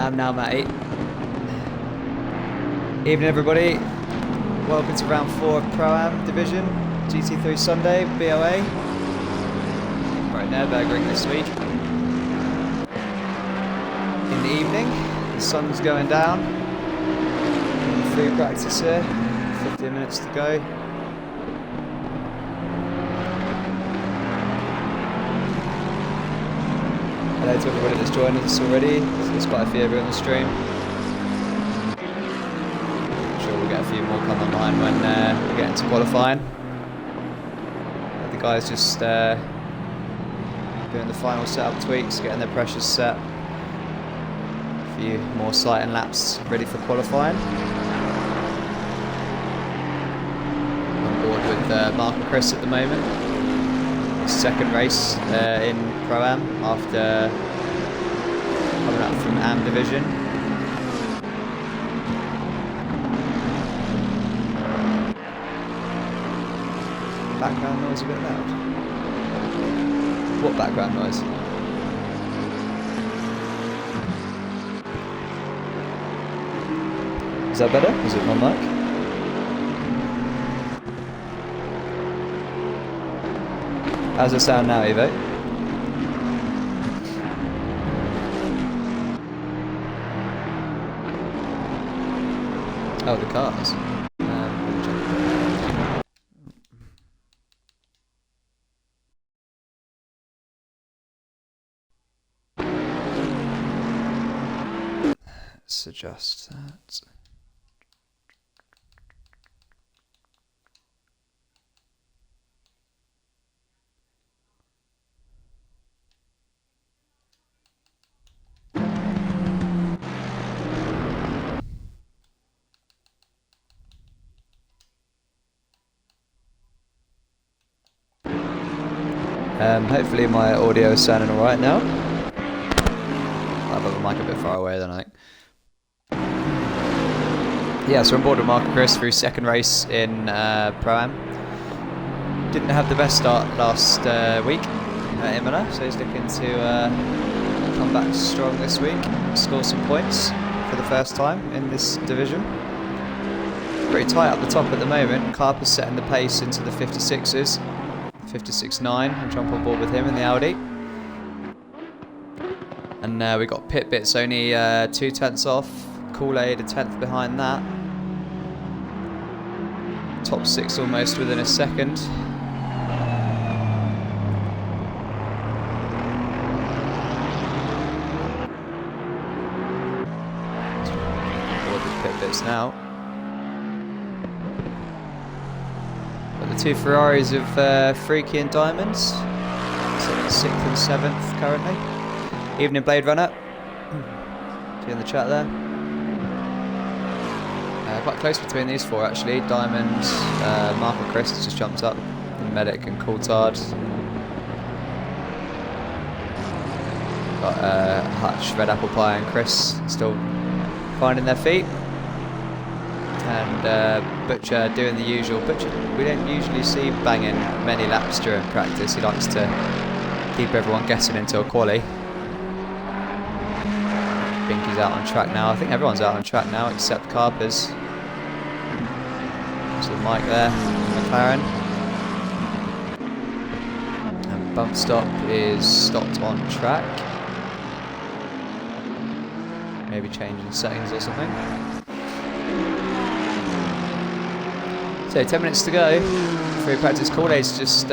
I am now, Matty. Evening, everybody. Welcome to round 4 of Pro-Am Division, GT3 Sunday, BOA. Right, Nurburgring this week. In the evening, the sun's going down. Free practice here, 15 minutes to go. Hello to everybody that's joined us already. There's quite a few of you on the stream. I'm sure we'll get a few more come online when we get into qualifying. The guys just doing the final setup tweaks, getting their pressures set. A few more sighting laps ready for qualifying. On board with Mark and Chris at the moment. Second race in Pro-Am after coming up from Am Division. Background noise a bit loud. What background noise? Is that better? Is it my mic? How's it sound now, Evo? Oh, the cars. Let's adjust that. Hopefully my audio is sounding alright now. I've got the mic a bit far away then, I think. Yeah, so I'm on board with Mark and Chris through second race in Pro-Am. Didn't have the best start last week at Imola, so he's looking to come back strong this week, score some points for the first time in this division. Pretty tight up the top at the moment. Carper's setting the pace into the 56s. 56.9, I'll jump on board with him in the Audi. And we got pit bits only 2 tenths off, Kool-Aid a tenth behind that. Top 6 almost within a second. Board with pit bits now. The 2 Ferraris of Freaky and Diamonds, 6th and 7th currently. Evening Blade Runner, see in the chat there. Quite close between these 4 actually. Diamond, Mark and Chris has just jumped up, and Medic and Coulthard. Got Hutch, Red Apple Pie and Chris still finding their feet. And Butcher doing the usual. Butcher, we don't usually see banging many laps during practice. He likes to keep everyone guessing until quali. Binky's out on track now. I think everyone's out on track now except Carpers. So Mike there, McLaren. And Bump Stop is stopped on track. Maybe changing settings or something. So 10 minutes to go. Free practice. Kool-Aid's just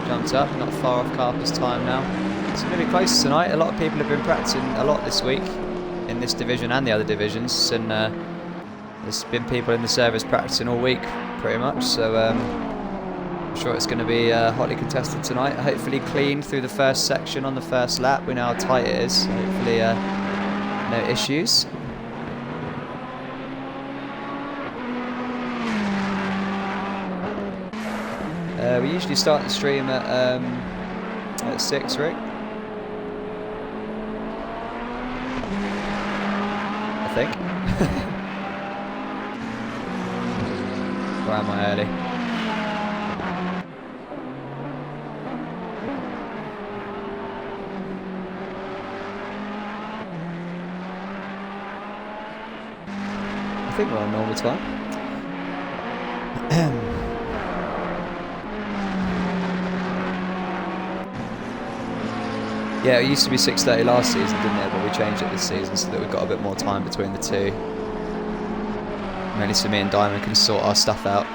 jumped up, not far off Carper's time now. It's going to be close tonight. A lot of people have been practicing a lot this week in this division and the other divisions, and there's been people in the service practicing all week pretty much, so I'm sure it's going to be hotly contested tonight. Hopefully clean through the first section on the first lap. We know how tight it is. Hopefully no issues. We usually start the stream at 6, Rick. I think. Or am I early? think we're on normal time. Yeah, it used to be 6:30 last season, didn't it? But we changed it this season so that we've got a bit more time between the two. Mainly so me and Diamond can sort our stuff out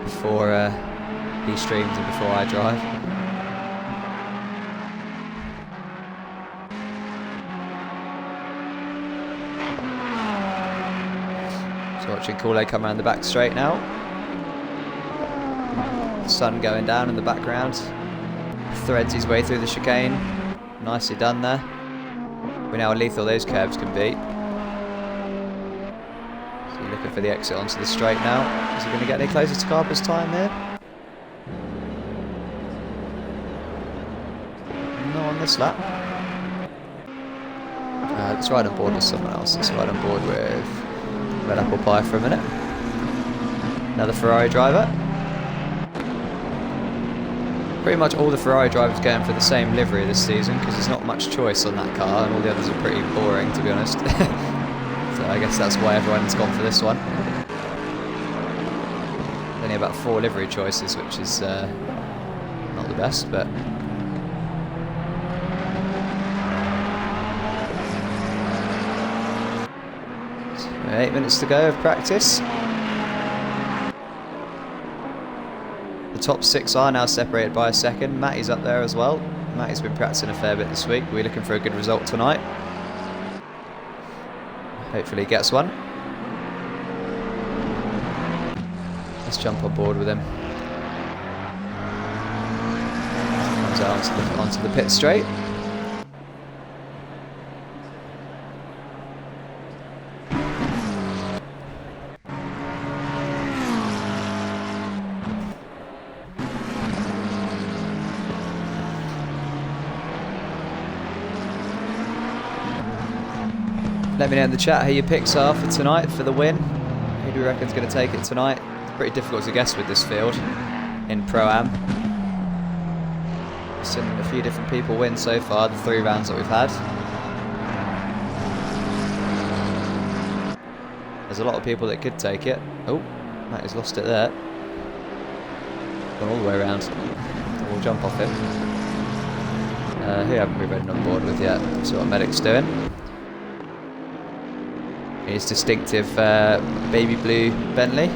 before he streams and before I drive. So watching Kool-Aid come around the back straight now. Sun going down in the background. Threads his way through the chicane. Nicely done there. We know how lethal those curves can be. So looking for the exit onto the straight now. Is he going to get any closer to Carper's time here? No on this lap. Let's ride on board with someone else. Let's ride on board with Red Apple Pie for a minute. Another Ferrari driver. Pretty much all the Ferrari drivers going for the same livery this season because there's not much choice on that car and all the others are pretty boring, to be honest. So I guess that's why everyone's gone for this one. Only about 4 livery choices, which is not the best, but... So 8 minutes to go of practice. The top 6 are now separated by a second. Matty's up there as well. Matty's been practicing a fair bit this week. We're looking for a good result tonight. Hopefully he gets one. Let's jump on board with him. Comes out onto the pit straight. Let me know in the chat who your picks are for tonight for the win. Who do you reckon's going to take it tonight? It's pretty difficult to guess with this field in Pro-Am. We've seen a few different people win so far, the 3 rounds that we've had. There's a lot of people that could take it. Oh, Matt has lost it there. Gone all the way around. So we'll jump off him. Who haven't we ridden on board with yet? See what Medic's doing. His distinctive baby blue Bentley.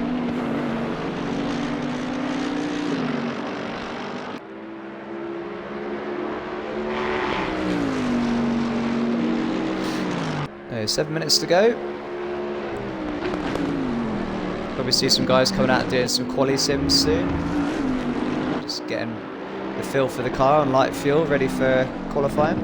There's 7 minutes to go. Probably see some guys coming out and doing some quali sims soon. Just getting the feel for the car on light fuel, ready for qualifying.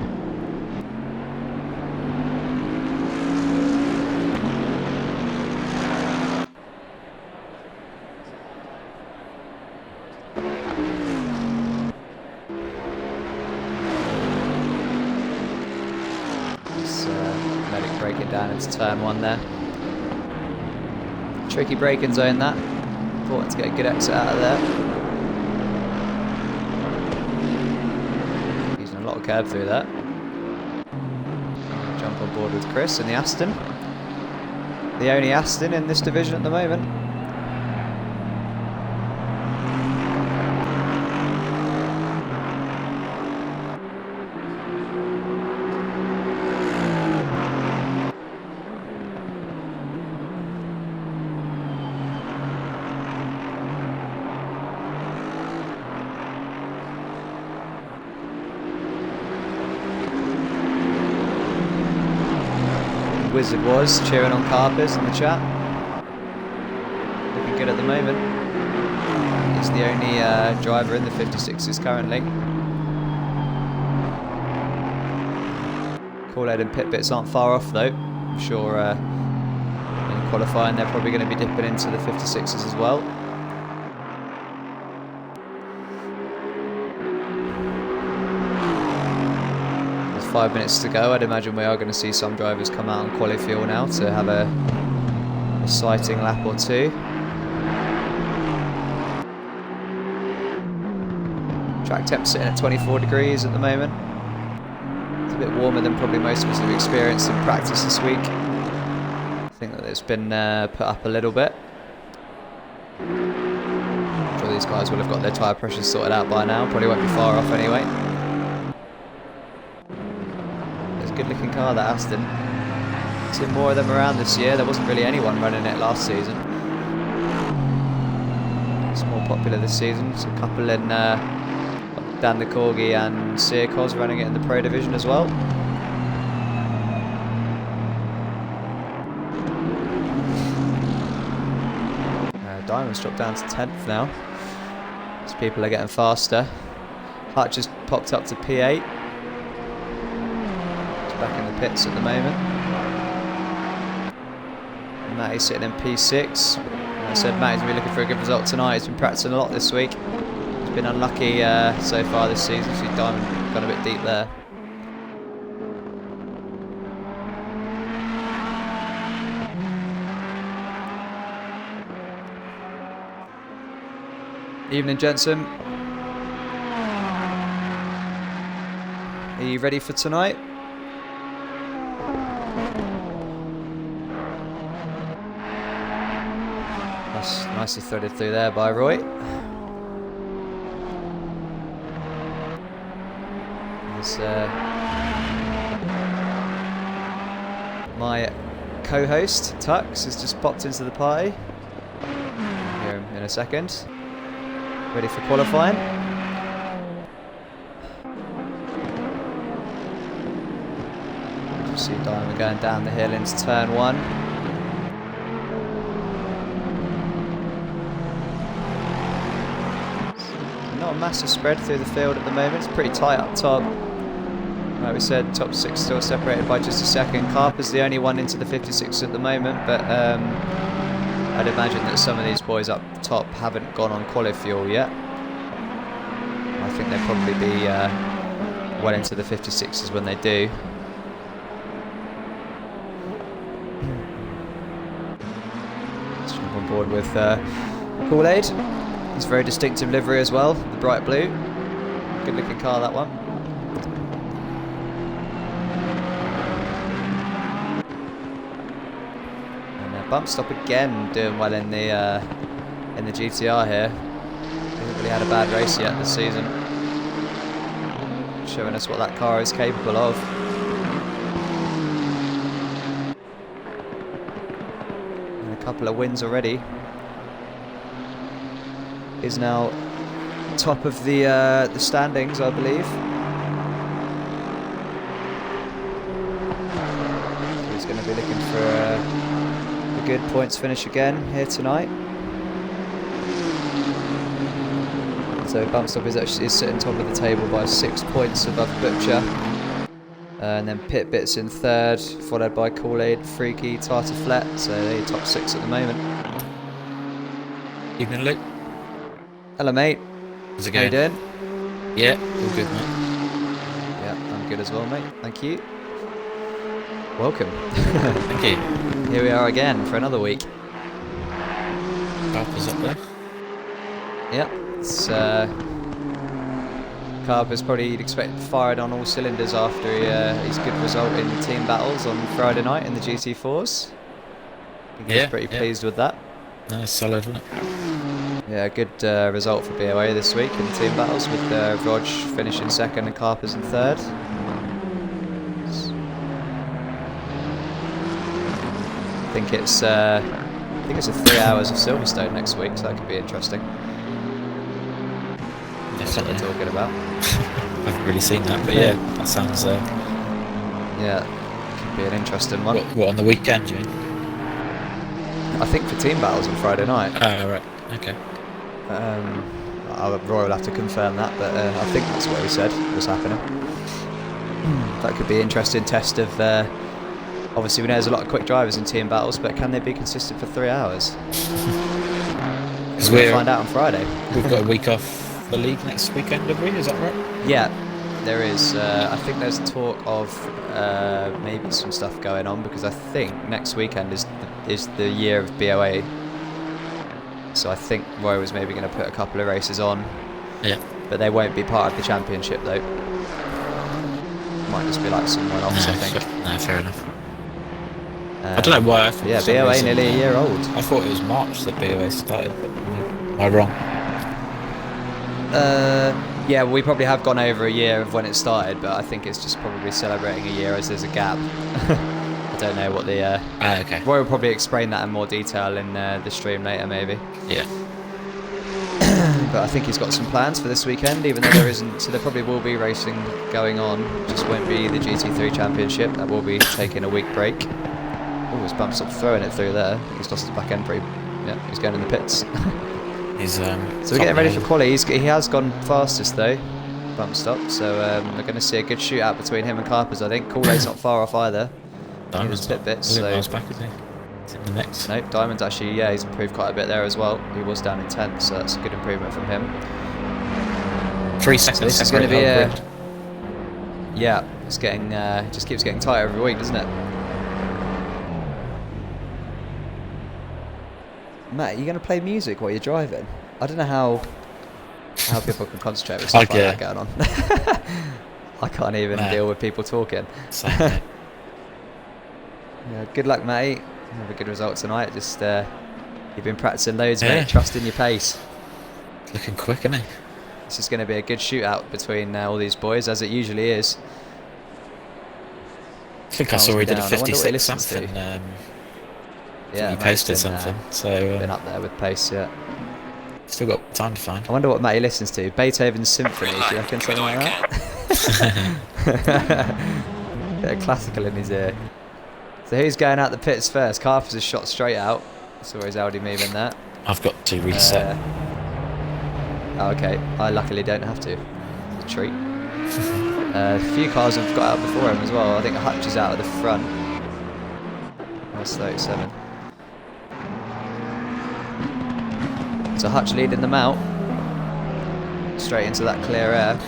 Medic braking down into turn 1 there. Tricky braking zone that. Important to get a good exit out of there. Using a lot of curb through that. Jump on board with Chris in the Aston. The only Aston in this division at the moment. Wizard was cheering on Carpers in the chat. Looking good at the moment. He's the only driver in the 56s currently. Kool-Aid and pit bits aren't far off though. I'm sure in qualifying they're probably going to be dipping into the 56s as well. 5 minutes to go. I'd imagine we are going to see some drivers come out on quali fuel now to have a sighting lap or two. Track temp sitting at 24 degrees at the moment. It's a bit warmer than probably most of us have experienced in practice this week. I think that it's been put up a little bit. I'm sure these guys will have got their tyre pressures sorted out by now. Probably won't be far off anyway. It's a good looking car, that Aston. Seen more of them around this year. There wasn't really anyone running it last season. It's more popular this season. There's a couple in Dan the Corgi and Sirkos running it in the Pro Division as well. Diamond's dropped down to 10th now. As people are getting faster. Hutch just popped up to P8. He's back in the pits at the moment. Matty's sitting in P6. I said Matty's going to be looking for a good result tonight. He's been practicing a lot this week. He's been unlucky so far this season, so Diamond gone a bit deep there. Evening, Jensen. Are you ready for tonight? That's nicely threaded through there by Roy. There's my co-host, Tux, has just popped into the party. I'll hear him in a second. Ready for qualifying. You see Diamond going down the hill into turn 1. Not a massive spread through the field at the moment. It's pretty tight up top. Like we said, top 6 still separated by just a second. Carper's the only one into the 56 at the moment, but I'd imagine that some of these boys up top haven't gone on quali fuel yet. I think they'll probably be well into the 56s when they do. Let's jump on board with Kool-Aid. It's a very distinctive livery as well, the bright blue. Good looking car, that one. Bump stop again, doing well in the GTR here. Hasn't really had a bad race yet this season. Showing us what that car is capable of. And a couple of wins already. Is now top of the standings, I believe. He's going to be looking for a good points finish again here tonight. So Bumpstop is sitting top of the table by 6 points above Butcher. And then Pit Bits in 3rd, followed by Kool-Aid, Freaky, Tartar Flat. So they're top 6 at the moment. Evening, Luke. Hello, mate. How's it going? How you doing? Yeah, all good, mate. Yeah, I'm good as well, mate. Thank you. Welcome. Thank you. Here we are again for another week. Carper's up there. Yep, it's Carper's probably, you'd expect, fired on all cylinders after his good result in the team battles on Friday night in the GT4s. I think he was pretty pleased with that. Nice, solid, wasn't it? Yeah, good result for BOA this week in the team battles, with Rog finishing 2nd and Carper's in 3rd. I think it's a 3 hours of Silverstone next week, so that could be interesting. That's what they're talking about. I haven't really seen that, but yeah, that sounds... yeah, could be an interesting one. What, on the weekend, you mean? I think for team battles on Friday night. Oh, right, okay. Roy will have to confirm that, but I think that's what he said was happening. That could be an interesting test of... obviously, we know there's a lot of quick drivers in team battles, but can they be consistent for 3 hours? Because we'll find out on Friday. We've got a week off the league next weekend, have we? Is that right? Yeah, there is. I think there's talk of maybe some stuff going on, because I think next weekend is the year of BOA. So I think Roy was maybe going to put a couple of races on. Yeah. But they won't be part of the championship, though. Might just be like some one-offs, I think. No, fair enough. I don't know why I thought. Yeah, for some BoA reason, nearly a year old. I thought it was March that BoA started, but am I wrong? Yeah, we probably have gone over a year of when it started, but I think it's just probably celebrating a year as there's a gap. I don't know what the... Okay. Roy will probably explain that in more detail in the stream later, maybe. Yeah. But I think he's got some plans for this weekend, even though there isn't. So there probably will be racing going on. Just won't be the GT3 Championship. That will be taking a week break. Oh, his bump stop throwing it through there. He's lost his back end pretty... Yeah, he's going in the pits. He's So we're getting ready for quali. He has gone fastest though, bump stop. So we're going to see a good shootout between him and Carpers. I think Kool-Aid's not far off either. Diamond's pit bits. So miles back, is he? He's in the mix. Nope, Diamond's actually, yeah, he's improved quite a bit there as well. He was down in 10th, so that's a good improvement from him. 3 seconds. So this is going to be a... Yeah, it's getting just keeps getting tighter every week, doesn't it? Matt, are you going to play music while you're driving? I don't know how people can concentrate with stuff like that going on. I can't even deal with people talking. Same. Yeah, good luck, mate. Have a good result tonight. Just you've been practicing loads, mate. Trust in your pace. Looking quick, isn't he? This is going to be a good shootout between all these boys, as it usually is. I think I saw he did a 56 something. Yeah, he posted something. So been up there with pace, yeah. Still got time to find. I wonder what Matty listens to. Beethoven's Symphony. Do you reckon something like that? Bit of classical in his ear. So who's going out the pits first? Carpers has shot straight out. Saw his Audi moving there. I've got to reset. Oh, okay. I luckily don't have to. It's a treat. A few cars have got out before him as well. I think Hutch is out at the front. That's 37. So Hutch leading them out. Straight into that clear air.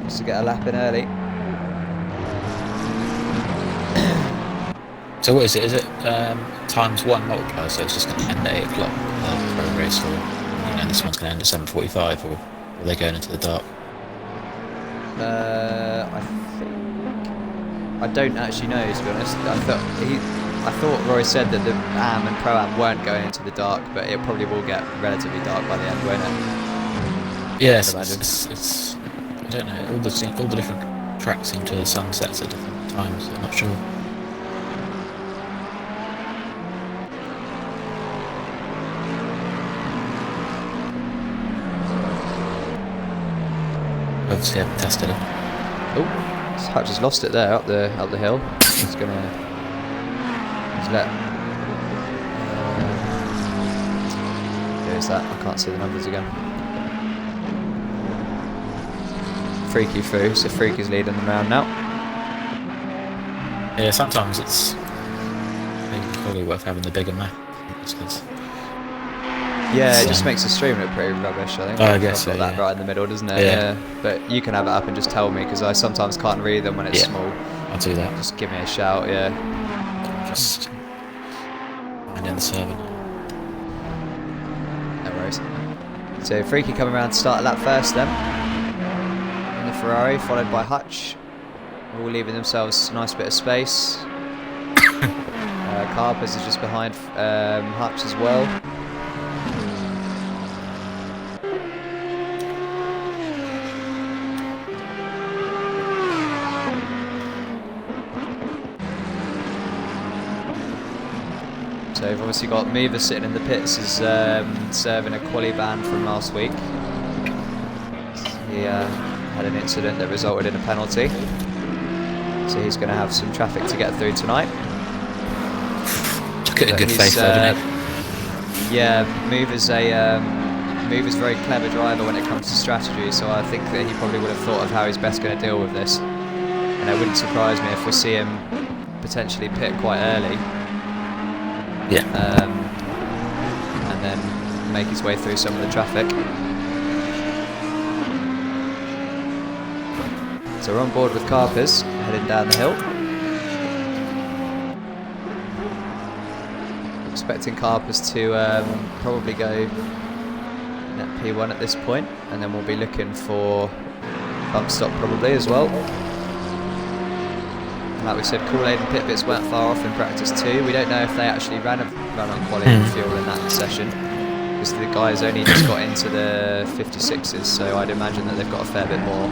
Just to get a lap in early. So what is it? Is it ×1 multiplier? So it's just going to end at 8 o'clock. Pro race, or this one's going to end at 7:45, or are they going into the dark? I don't actually know, to be honest. I thought Roy said that the AM and Pro-Am weren't going into the dark, but it probably will get relatively dark by the end, won't it? Yes, it's I don't know. All the different tracks seem to sunsets at different times. I'm not sure. Obviously, I haven't tested it. Oh, Hutch has lost it there up the hill. He's let. Where's that? I can't see the numbers again. Freaky through, so Freaky's leading them round now. Yeah, sometimes it's maybe probably worth having the bigger map. Yeah, it just makes the stream look pretty rubbish, I think. I guess so, that right in the middle, doesn't it? Yeah. But you can have it up and just tell me, because I sometimes can't read them when it's small. I'll do that. Just give me a shout, yeah. Just find in the server. No worries. So Freaky coming around to start a lap first then. In the Ferrari, followed by Hutch. All leaving themselves a nice bit of space. Carpers is just behind Hutch as well. So we've obviously got Meaver sitting in the pits, is serving a quali ban from last week. He had an incident that resulted in a penalty. So he's going to have some traffic to get through tonight. Look at a good face though, didn't he? Yeah, Meaver's a very clever driver when it comes to strategy, so I think that he probably would have thought of how he's best going to deal with this. And it wouldn't surprise me if we see him potentially pit quite early. Yeah. And then make his way through some of the traffic. So we're on board with Carpers, heading down the hill. Expecting Carpers to probably go net P1 at this point, and then we'll be looking for bump stop probably as well. Like we said, Kool-Aid and Pitbits weren't far off in practice too. We don't know if they actually ran on quality fuel in that session, because the guys only just got into the 56s, so I'd imagine that they've got a fair bit more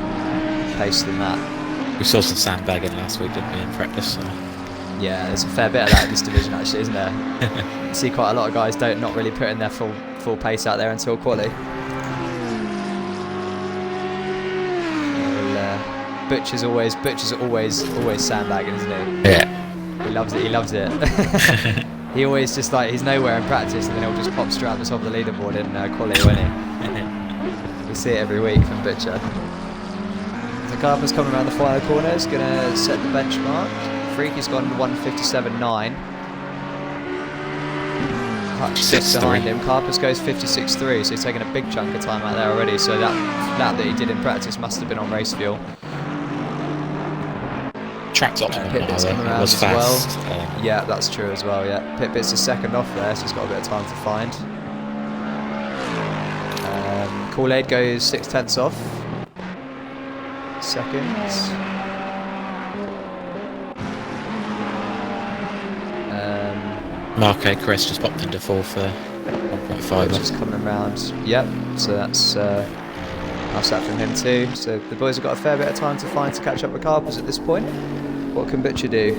pace than that. We saw some sandbagging last week, didn't we, in practice? So. Yeah, there's a fair bit of that in this division actually, isn't there? You see quite a lot of guys not really putting their full pace out there until quali. Butcher's always sandbagging, isn't he? Yeah. He loves it. He always just he's nowhere in practice, and then he'll just pop straight up the top of the leaderboard in quali, won't he? We see it every week from Butcher. So Carper's coming around the final corner, is going to set the benchmark. Freaky's gone 1:57.9. Six behind him. Carpus goes 56.3, so he's taken a big chunk of time out there already. So that lap that he did in practice must have been on race fuel. Track's optimal now, Pitbit's coming though. It around was as fast. well. Yeah, that's true as well. Yeah, Pitbit's is second off there, so he's got a bit of time to find. Kool-Aid goes 0.6 off. Seconds. Marco Chris just popped into 4 for 1.5. Just coming around. Yep. So that's nice that from him too. So the boys have got a fair bit of time to find to catch up with Carpers at this point. What can Butcher do?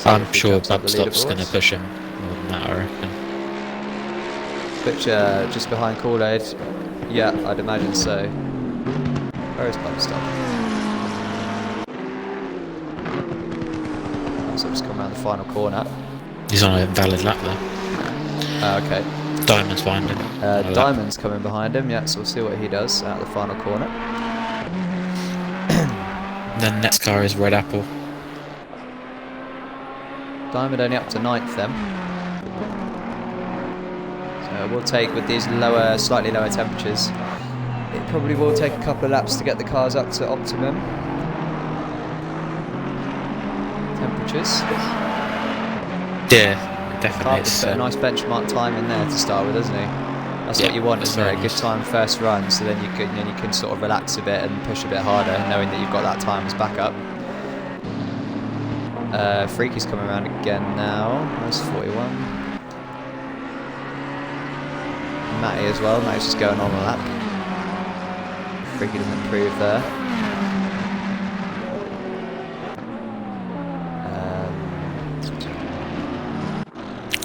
I'm sure Bumstop's going to push him more than that, I reckon. Butcher just behind Kool-Aid. Yeah, I'd imagine so. Where is Bumstop? Bumstop's come around the final corner. He's on a valid lap though. Okay. Diamond's behind him. Diamond's coming behind him, yeah, so we'll see what he does out of the final corner. Then the next car is Red Apple. Diamond only up to 9th then. So we'll take, with these slightly lower temperatures, it probably will take a couple of laps to get the cars up to optimum temperatures. Yeah, definitely. Carpenter's put a nice benchmark time in there to start with, hasn't he? That's what you want, isn't it? A good time first run, so then you can sort of relax a bit and push a bit harder, knowing that you've got that time as backup. Freaky's coming around again now. That's 41. Matty as well. Matty's just going on a lap. Freaky doesn't improve there.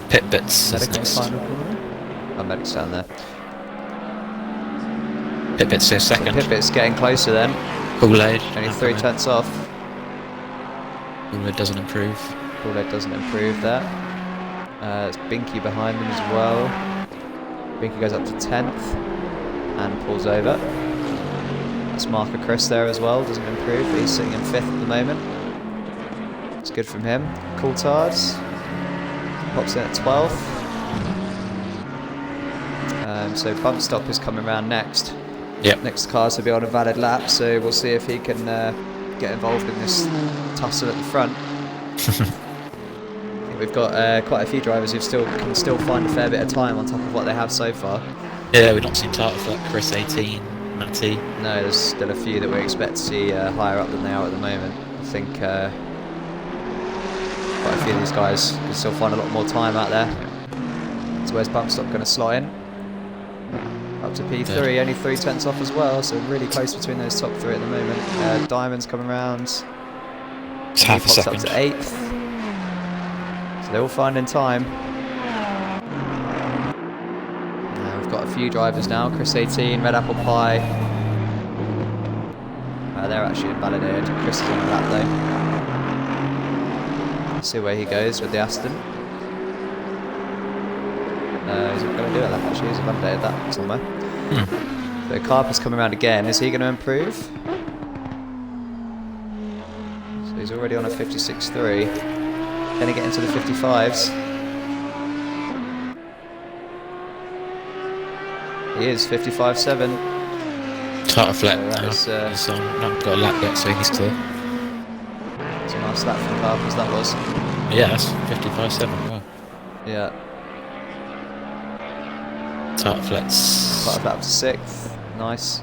Pitbits. Medic's final corner. Oh, Medic's down there. Pitbits is second. So Pitbit's getting closer then. Kool-Aid. Only 3/10 off. Kool-Aid doesn't improve. Kool-Aid doesn't improve there. It's Binky behind him as well. Binky goes up to 10th and pulls over. That's Marker Chris there as well, doesn't improve, but he's sitting in 5th at the moment. It's good from him. Coulthard pops in at 12th. So Bump Stop is coming around next. Yep. Next cars will be on a valid lap, so we'll see if he can get involved in this tussle at the front. I think we've got quite a few drivers who can still find a fair bit of time on top of what they have so far. Yeah, we've not seen titles like Chris 18, Matty. No, there's still a few that we expect to see higher up than they are at the moment. I think quite a few of these guys can still find a lot more time out there. So where's Bump Stop going to slot in? Up to P3, only 3/10 off as well, so really close between those top 3 at the moment. Diamond's coming around. It's half a pops second. up to 8th. So they're all finding time. We've got a few drivers now. Chris 18, Red Apple Pie. They're actually invalidated. Chris is on a lap though. Let's see where he goes with the Aston. He's not going to do it, actually. He's invalidated that somewhere. So Carper's coming around again. Is he going to improve? So he's already on a 56.3. Can he get into the 55s? He is 55.7. Tighter flat. So he's not got a lap yet, so he's clear. It's a nice lap from Carper's, that was. Yeah, that's 55.7. Wow. Yeah. Tighter flats. Tighter flat up to 6th. Nice.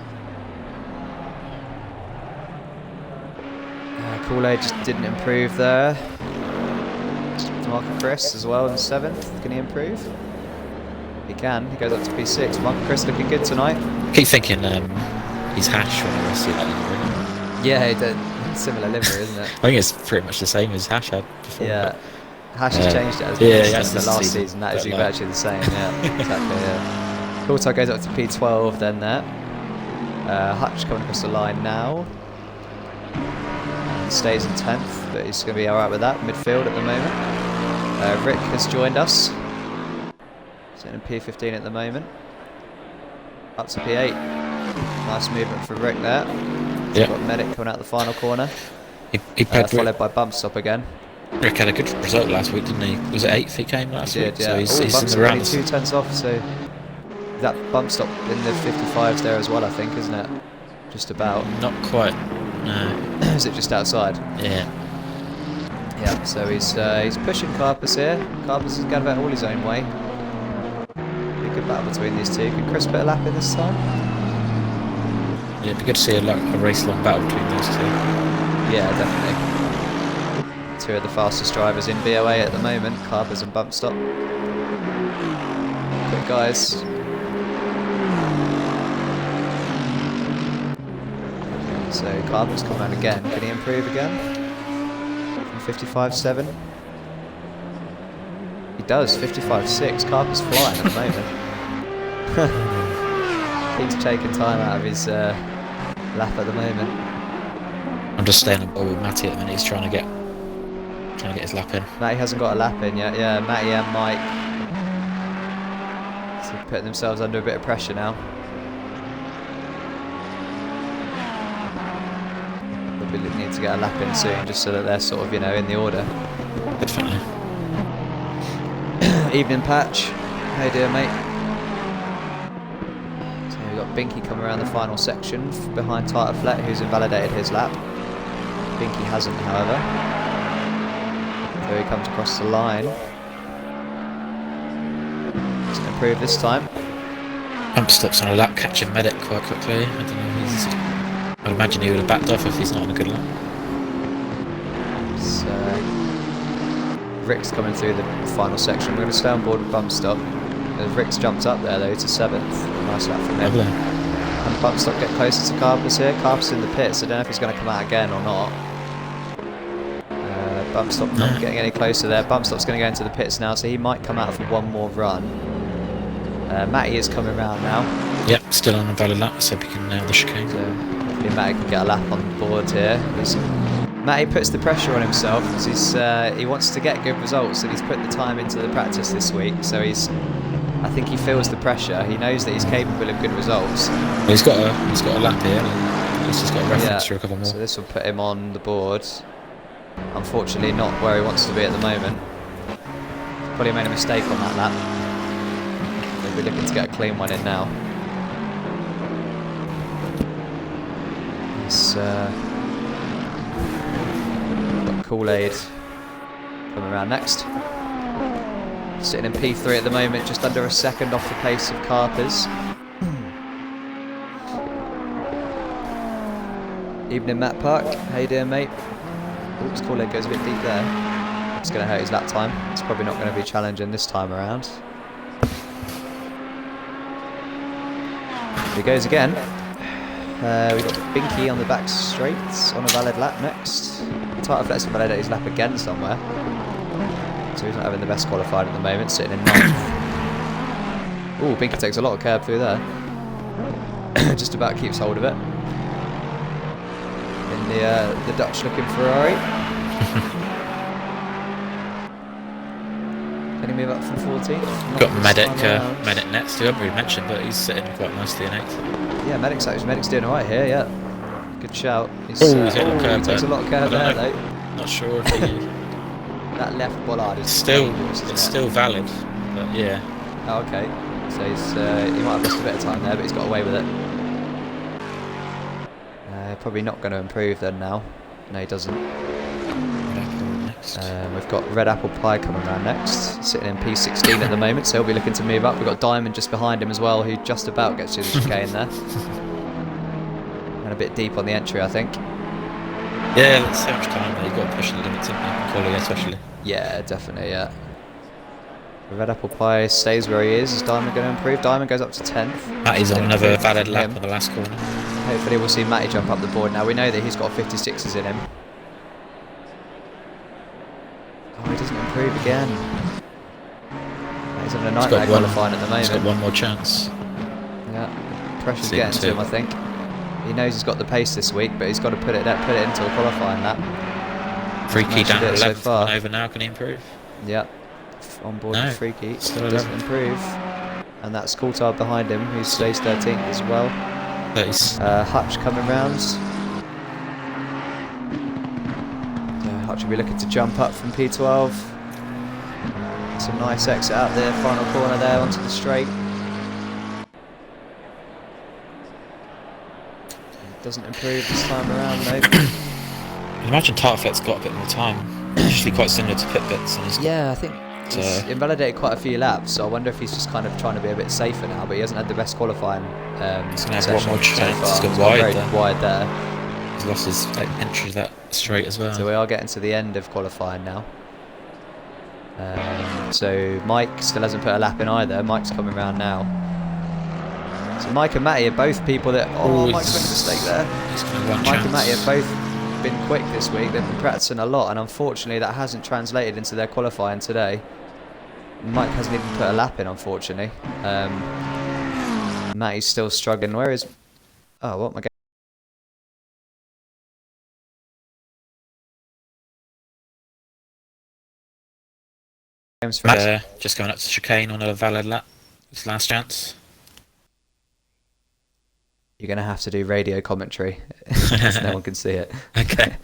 Kool-Aid just didn't improve there. Mark Chris as well in 7th. Can he improve? He can. He goes up to P6. Mark Chris looking good tonight. I keep thinking he's Hash when I see that livery. Yeah, he did. Similar livery, isn't it? I think it's pretty much the same as Hash had before. Yeah. Hash has changed it as the last season. That is virtually the same. Yeah, exactly. Yeah. Coulthard goes up to P12 then there. Hutch coming across the line now. And stays in 10th, but he's going to be alright with that. Midfield at the moment. Rick has joined us. Sitting in P15 at the moment. Up to P8. Nice movement from Rick there. He's got Medic coming out the final corner. He followed by Bump Stop again. Rick had a good result last week, didn't he? Was it 8th he came last week? Yeah. So he's in the round. 2 tenths off, so that Bump Stop in the 55s there as well, I think, isn't it? Just about. Not quite. No. Is it just outside? Yeah. Yeah. So he's pushing Carpus here. Carpus is going about all his own way. Be a good battle between these two. Can Chris put a lap in this time? Yeah, it'd be good to see a race-long battle between those two. Yeah, definitely. 2 of the fastest drivers in BOA at the moment, Carpus and Bump Stop. Quick guys. So Carpus come around again. Can he improve again? From 55.7. He does, 55.6. Carpus flying at the moment. He's taking time out of his lap at the moment. I'm just staying on board with Matty at the minute. He's trying to get his lap in. Matty hasn't got a lap in yet. Yeah, Matty and Mike. So putting themselves under a bit of pressure now. They'll be need to get a lap in soon, just so that they're sort of, in the order. Definitely. Evening Patch. How you doing, mate? So we've got Binky coming around the final section behind Tata Flet, who's invalidated his lap. Binky hasn't, however. So he comes across the line. He's going to improve this time. Bump Stop's on a lap, catching Medic quite quickly. I don't know. I'd imagine he would have backed off if he's not on a good lap. So Rick's coming through the final section. We're going to stay on board with Bump Stop. Rick's jumped up there though to 7th. Nice lap from him. And Bump Stop get closer to Carpus here. Carpus in the pits. I don't know if he's going to come out again or not. Bump Stop not getting any closer there. Bump Stop's going to go into the pits now, so he might come out for one more run. Matty is coming round now. Yep, still on a valid lap, so he can nail the chicane. So hopefully Matty can get a lap on board here. Matty puts the pressure on himself because he wants to get good results, and he's put the time into the practice this week. So I think he feels the pressure. He knows that he's capable of good results. He's got a lap here. And he's just got a reference for a couple more. So this will put him on the board. Unfortunately, not where he wants to be at the moment. Probably made a mistake on that lap. They'll be looking to get a clean one in now. It's got Kool-Aid coming around next. Sitting in P3 at the moment, just under a second off the pace of Carpus. Evening, Matt Park. How you doing, mate? Oops, Kool-Aid goes a bit deep there. It's going to hurt his lap time. It's probably not going to be challenging this time around. Here he goes again. We've got Binky on the back straights on a valid lap next. Tata Flet's validate his lap again somewhere. So he's not having the best qualified at the moment, sitting in 9th. Ooh, Binky takes a lot of curb through there. Just about keeps hold of it. The Dutch looking Ferrari. Can he move up from 14th? Got Medic next to him, we mentioned, but he's sitting quite nicely in 8th. Yeah, Medic's doing alright here, yeah. Good shout. He takes a lot of curb there though. Not sure if he... That left bollard is still valid, but yeah. Oh, okay. So he might have lost a bit of time there, but he's got away with it. Probably not going to improve then now. No, he doesn't. We've got Red Apple Pie coming around next, sitting in P16 at the moment, so he'll be looking to move up. We've got Diamond just behind him as well, who just about gets to the chicane there. And a bit deep on the entry, I think. Yeah, that's so much time there. You've got to push the limits in quality, especially. Yeah, definitely, yeah. The Red Apple Pie stays where he is. Is Diamond going to improve? Diamond goes up to 10th. Matty's on Bit another improvement valid from lap him. on the last corner. Hopefully we'll see Matty jump up the board. Now we know that he's got 56s in him. Oh, he doesn't improve again. He's on a nightmare qualifying at the moment. He's got one more chance. Yeah, pressure's getting to him, I think. He knows he's got the pace this week, but he's got to put it into a qualifying lap. Freaky down to 11th, so over now. Can he improve? Yep. On board with Freaky. Still doesn't improve. And that's Coulthard behind him, who stays 13th as well. Hutch coming round. Hutch will be looking to jump up from P12. Some nice exit out there, final corner there onto the straight. Doesn't improve this time around though. I imagine Tarflet's got a bit more time. Usually quite similar to Pit-Bits. Yeah, I think he's invalidated quite a few laps, so I wonder if he's just kind of trying to be a bit safer now, but he hasn't had the best qualifying session one more chance. so far. He's gone very wide there. He's lost his entry to that straight as well. So we are getting to the end of qualifying now. So Mike still hasn't put a lap in either. Mike's coming round now. So Mike and Matty are both people that... Oh, Mike's made a mistake there. Mike and Matty have both been quick this week. They've been practicing a lot, and unfortunately that hasn't translated into their qualifying today. Mike hasn't even put a lap in, unfortunately. Matty's still struggling. Where is... Oh, what am I getting? Just going up to chicane on a valid lap. His last chance. You're going to have to do radio commentary because no one can see it. Okay.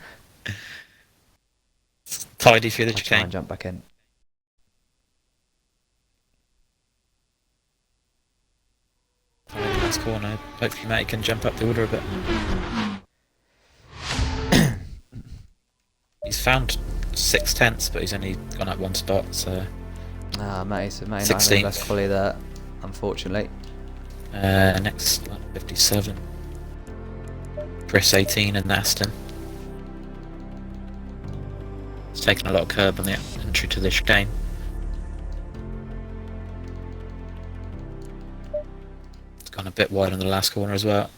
Tidy through the chicane. Try and jump back in. Last corner. Hopefully Matty can jump up the order a bit. He's found 6/10, but he's only gone up one spot, so... Matty's not having the best quality there, unfortunately. Next lap 57. Chris 18 and Aston. It's taken a lot of curb on the entry to the chicane. It's gone a bit wide on the last corner as well.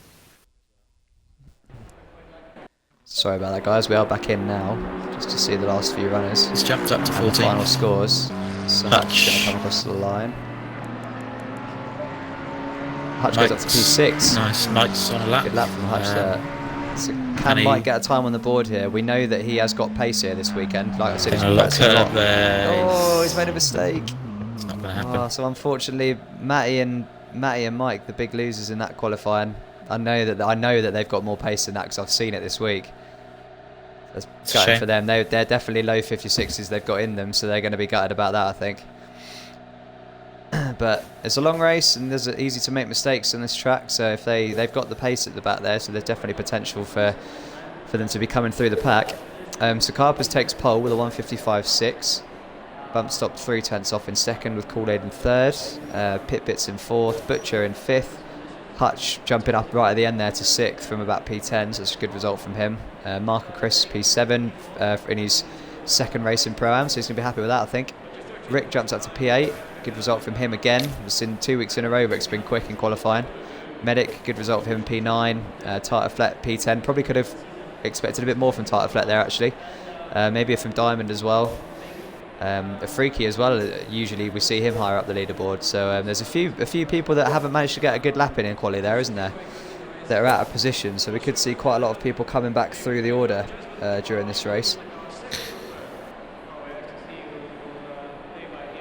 Sorry about that, guys. We are back in now, just to see the last few runners. He's jumped up to 14. Final scores. So Hutch going to come across the line. Hutch goes up to P6. Nice. Mike's on a lap. Good lap from Hutch there. So can Mike get a time on the board here? We know that he has got pace here this weekend. Like I said, he's practicing a lot. Oh, he's made a mistake. It's not going to happen. So unfortunately, Matty and Mike, the big losers in that qualifying. I know that they've got more pace than that because I've seen it this week. That's gutting for them. They're definitely low 56s they've got in them, so they're going to be gutted about that, I think. But it's a long race, and there's easy to make mistakes on this track. So if they've got the pace at the back there, so there's definitely potential for them to be coming through the pack. So Carpers takes pole with a 155.6. Bump stop 3/10 off in second with Kool-Aid in third. Pit-Bits in fourth. Butcher in fifth. Hutch jumping up right at the end there to 6th from about P10, so it's a good result from him. Mark Chris P7 in his second race in Pro-Am, so he's going to be happy with that, I think. Rick jumps up to P8, good result from him again. We've seen 2 weeks in a row Rick's been quick in qualifying. Medic, good result for him in P9. Tarflet P10, probably could have expected a bit more from Tarflet there actually. Maybe from Diamond as well. A Freaky as well, usually we see him higher up the leaderboard, so there's a few people that haven't managed to get a good lap in quali there, isn't there, that are out of position, so we could see quite a lot of people coming back through the order during this race.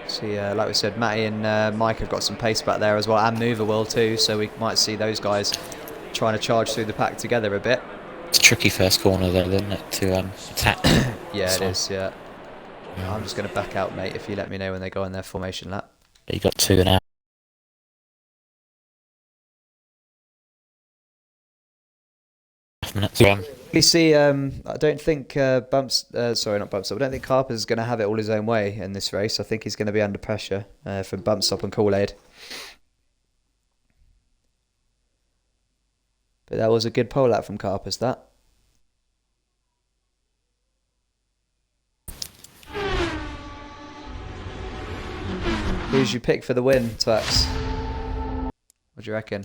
See, like we said, Matty and Mike have got some pace back there as well, and Mover will too, so we might see those guys trying to charge through the pack together a bit. It's a tricky first corner there, isn't it, to attack? Yeah, it is, yeah. I'm just going to back out, mate, if you let me know when they go on their formation lap. You got 2 now. You see, I don't think I don't think Carpers is going to have it all his own way in this race. I think he's going to be under pressure from Bump Stop and Kool-Aid. But that was a good pole lap from Carpers, that. Who's you pick for the win, Twax? What do you reckon?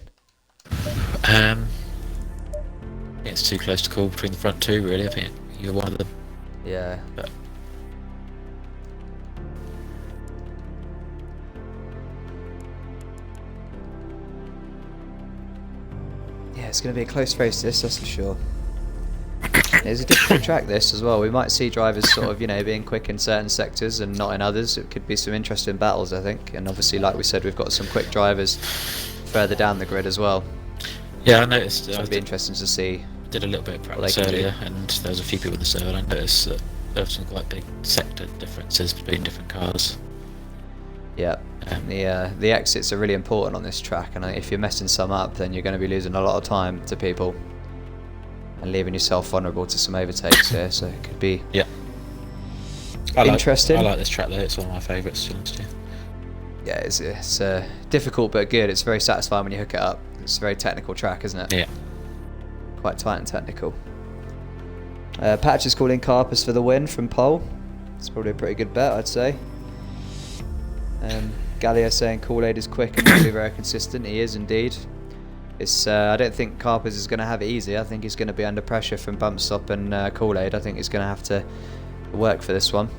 It's too close to call between the front two, really. I think you're one of them. Yeah. But yeah, it's going to be a close race, that's for sure. It's a difficult track, this, as well. We might see drivers sort of, you know, being quick in certain sectors and not in others. It could be some interesting battles, I think. And obviously, like we said, we've got some quick drivers further down the grid as well. yeah, I noticed. So it'll be interesting to see. Did a little bit of practice earlier, and there was a few people in the server, and I noticed that there were some quite big sector differences between different cars. Yeah, the exits are really important on this track, and if you're messing some up, then you're going to be losing a lot of time to people and leaving yourself vulnerable to some overtakes here. So it could be interesting. I like this track though; it's one of my favourites. To be honest, yeah, it's difficult but good. It's very satisfying when you hook it up. It's a very technical track, isn't it? Yeah. Quite tight and technical. Patch is calling Carpus for the win from pole. It's probably a pretty good bet, I'd say. Gallia saying Kool-Aid is quick and really very consistent. He is indeed. It's I don't think Carpus is going to have it easy. I think he's going to be under pressure from bump stop and Kool-Aid. I think he's going to have to work for this one.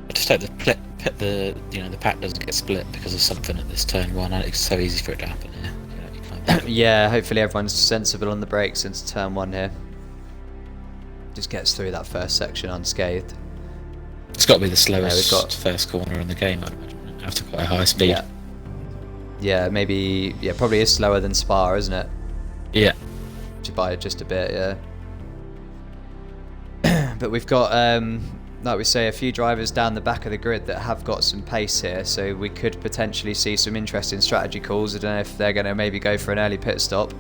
I just hope the pack doesn't get split because of something at this turn one. It's so easy for it to happen here. Yeah, hopefully everyone's sensible on the brakes into turn one here. Just gets through that first section unscathed. It's got to be the slowest first corner in the game, I'd imagine, after quite a high speed. Yeah. Yeah, maybe. Yeah, probably is slower than Spa, isn't it? Yeah. By just a bit, yeah. But we've got, like we say, a few drivers down the back of the grid that have got some pace here, so we could potentially see some interesting strategy calls. I don't know if they're going to maybe go for an early pit stop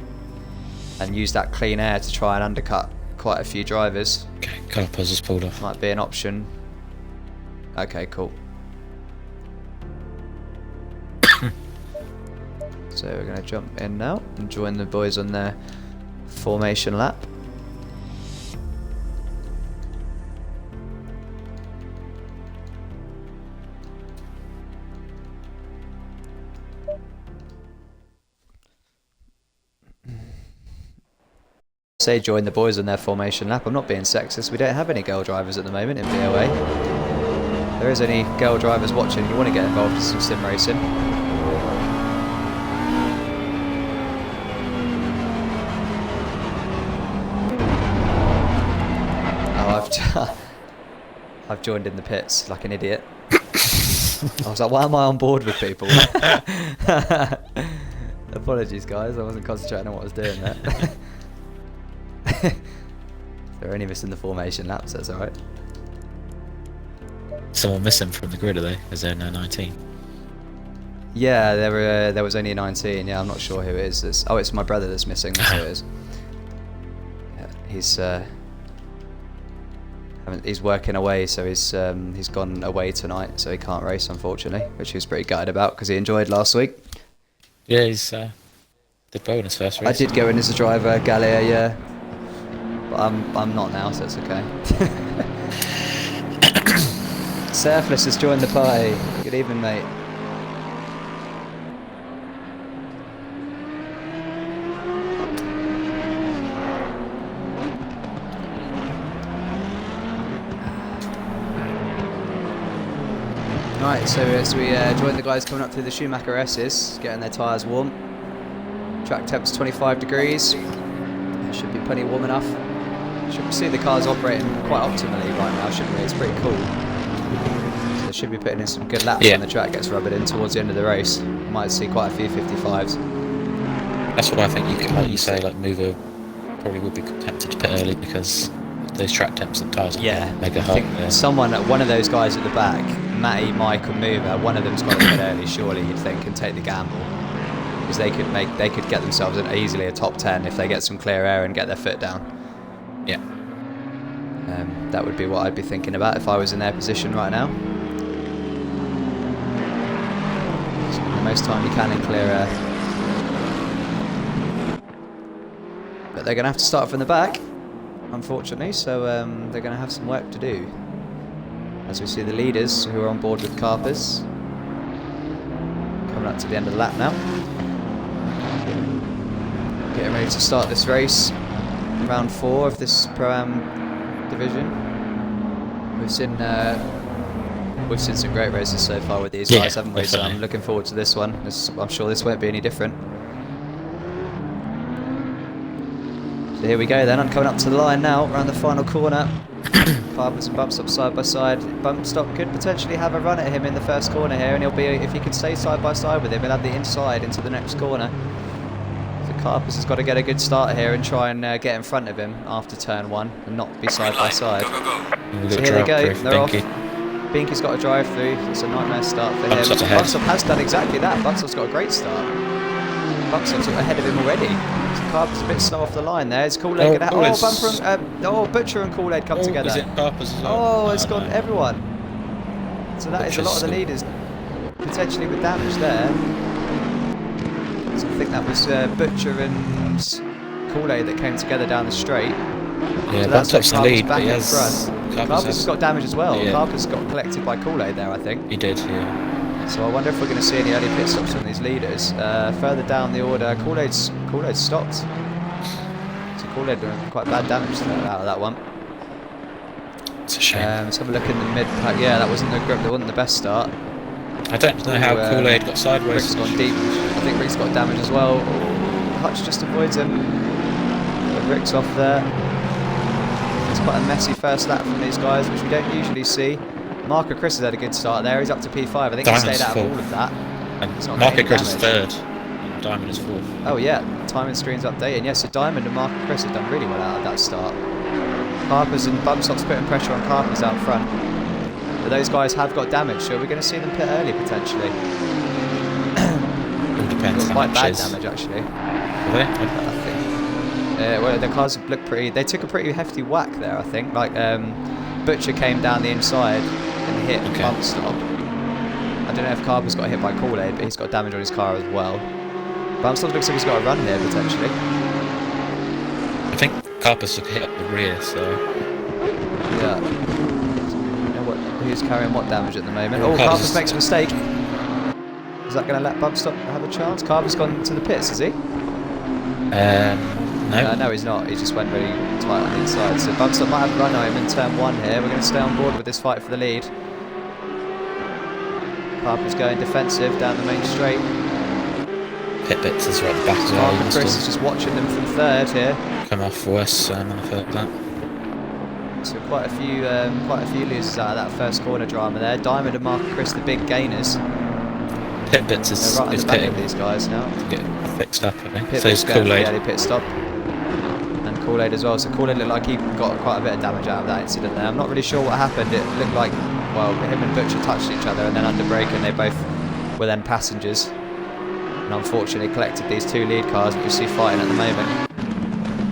and use that clean air to try and undercut quite a few drivers. Okay, Carpus has pulled off. Might be an option. Okay, cool. So we're going to jump in now and join the boys on their formation lap. Say join the boys on their formation lap. I'm not being sexist. We don't have any girl drivers at the moment in BoA. If there is any girl drivers watching, you want to get involved in some sim racing. Oh, I've joined in the pits like an idiot. I was like, why am I on board with people? Apologies, guys. I wasn't concentrating on what I was doing there. There are any missing the formation laps, that's alright. Someone missing from the grid, are they? Is there no 19? Yeah, there was only a 19. Yeah, I'm not sure who it is. It's my brother that's missing. That's who it is. Yeah, he's working away, so he's gone away tonight, so he can't race, unfortunately, which he was pretty gutted about because he enjoyed last week. Yeah, he's did well in his first race. I did go in as a driver, Gallia, yeah. But I'm not now, so it's okay. Surfless has joined the party. Good evening, mate. Right, so as we join the guys coming up through the Schumacher S's, getting their tyres warm. Track temp's 25 degrees. It should be plenty warm enough. Should see the cars operating quite optimally right now, shouldn't we? It's pretty cool. So they should be putting in some good laps when the track gets rubbered in towards the end of the race. Might see quite a few 55s. That's what I think. You could, like you say, like Mover probably would be tempted to pit early because those track temps and tyres are mega hot. One of those guys at the back, Matty, Mike and Mover, one of them's got to pit early, surely you'd think, and take the gamble. Because they could get themselves in easily a top 10 if they get some clear air and get their foot down. Yeah. That would be what I'd be thinking about if I was in their position right now. Spend the most time you can in clear air. But they're going to have to start from the back, unfortunately, so they're going to have some work to do. As we see the leaders who are on board with Carpus Coming up to the end of the lap now. Getting ready to start this race. Round 4 of this Pro-Am division. We've seen some great races so far with these guys, haven't we? Definitely. So I'm looking forward to this one. I'm sure this won't be any different. So here we go then. I'm coming up to the line now, around the final corner. Carpers and bump stop side by side. Bump stop could potentially have a run at him in the first corner here, and he'll be, if he can stay side by side with him, he'll have the inside into the next corner. So Carpers has got to get a good start here and try and get in front of him after turn 1 and not be side by side. So here they go. They're off. Binky's got a drive through. It's a nightmare start for him. Bumpstop has done exactly that. Bumpstop's got a great start. Bumpstop's ahead of him already. Carpers a bit slow off the line there. It's Kool-Aid gonna Butcher and Kool-Aid come together. Is it Carpers as well? Oh, it's gone everyone. So that is a lot of the leaders potentially with damage there. So I think that was Butcher and Kool-Aid that came together down the straight. Yeah, so that's Bumpstop's the lead, back but he in has... front. Carpers has got damage as well. Yeah. Carpers got collected by Kool-Aid there, I think. He did, yeah. So I wonder if we're going to see any early pit stops from these leaders. Further down the order, Kool-Aid's stopped. So Kool-Aid doing quite bad damage out of that one. It's a shame. Let's have a look in the mid pack. Yeah, that wasn't the best start. I don't know how Kool-Aid got sideways. Rick's gone deep. I think Rick's got damage as well. Hutch just avoids him. But Rick's off there. It's quite a messy first lap from these guys, which we don't usually see. Marco Chris has had a good start there. He's up to P5. I think he stayed out of all of that. And Marco Chris is 3rd. And Diamond is 4th. Oh yeah, timing screen's updating. Yes, so Diamond and Marco Chris have done really well out of that start. Carpers and Bumpstop's putting pressure on Carpers out front. But those guys have got damage, so we're going to see them pit early potentially. All depends. Quite bad damage actually. Are they? I think. Well, the cars look pretty. They took a pretty hefty whack there, I think. Like Butcher came down the inside and hit Bumpstop. I don't know if Carpers got hit by Kool-Aid, but he's got damage on his car as well. Bumpstop looks like he's got a run here potentially. I think Carpers took a hit up the rear, so... Yeah. Who's carrying what damage at the moment? Well, Oh, Carpers makes a mistake. Is that going to let Bumpstop have a chance? Carpers gone to the pits, is he? No. No, he's not. He just went really tight on the inside. So Bumpstop might have a run home in turn 1 here. We're going to stay on board with this fight for the lead. Carpers going defensive down the main straight. Pit Bits is right at the back as well. Mark and Chris is just watching them from 3rd here. Come off worse on the 3rd lap. So quite a few losers out of that first corner drama there. Diamond and Mark and Chris, the big gainers. Pit Bits is They're right at the back pitting of these guys now. to get fixed up, I think. Pit So he's Bits going for the Kool-Aid. early pit stop. And Kool-Aid as well. So Kool-Aid looked like he got quite a bit of damage out of that incident there. I'm not really sure what happened. It looked like, well, him and Butcher touched each other and then under brake, and they both were then passengers. And unfortunately collected these 2 lead cars, which you see fighting at the moment.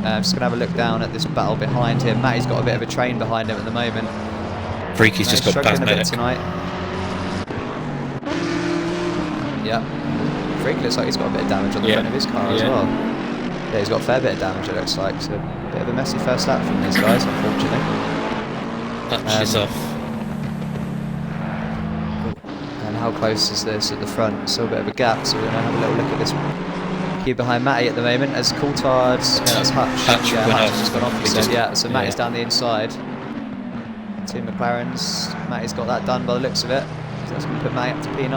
I'm just going to have a look down at this battle behind him. Matty's got a bit of a train behind him at the moment. Freaky's just got struggling a bit plasmatic. tonight. Yeah. Freaky looks like he's got a bit of damage on the front of his car as well. Yeah, he's got a fair bit of damage, it looks like. So a bit of a messy first lap from these guys, unfortunately. She's off. And how close is this at the front? Still a bit of a gap, so we're going to have a little look at this queue behind Matty at the moment. As Coulthard's, that's Hutch. Yeah, Hutch has gone off, he said. Yeah, so Matty's down the inside. 2 McLarens. Matty's got that done by the looks of it. So that's going to put Matty up to P9.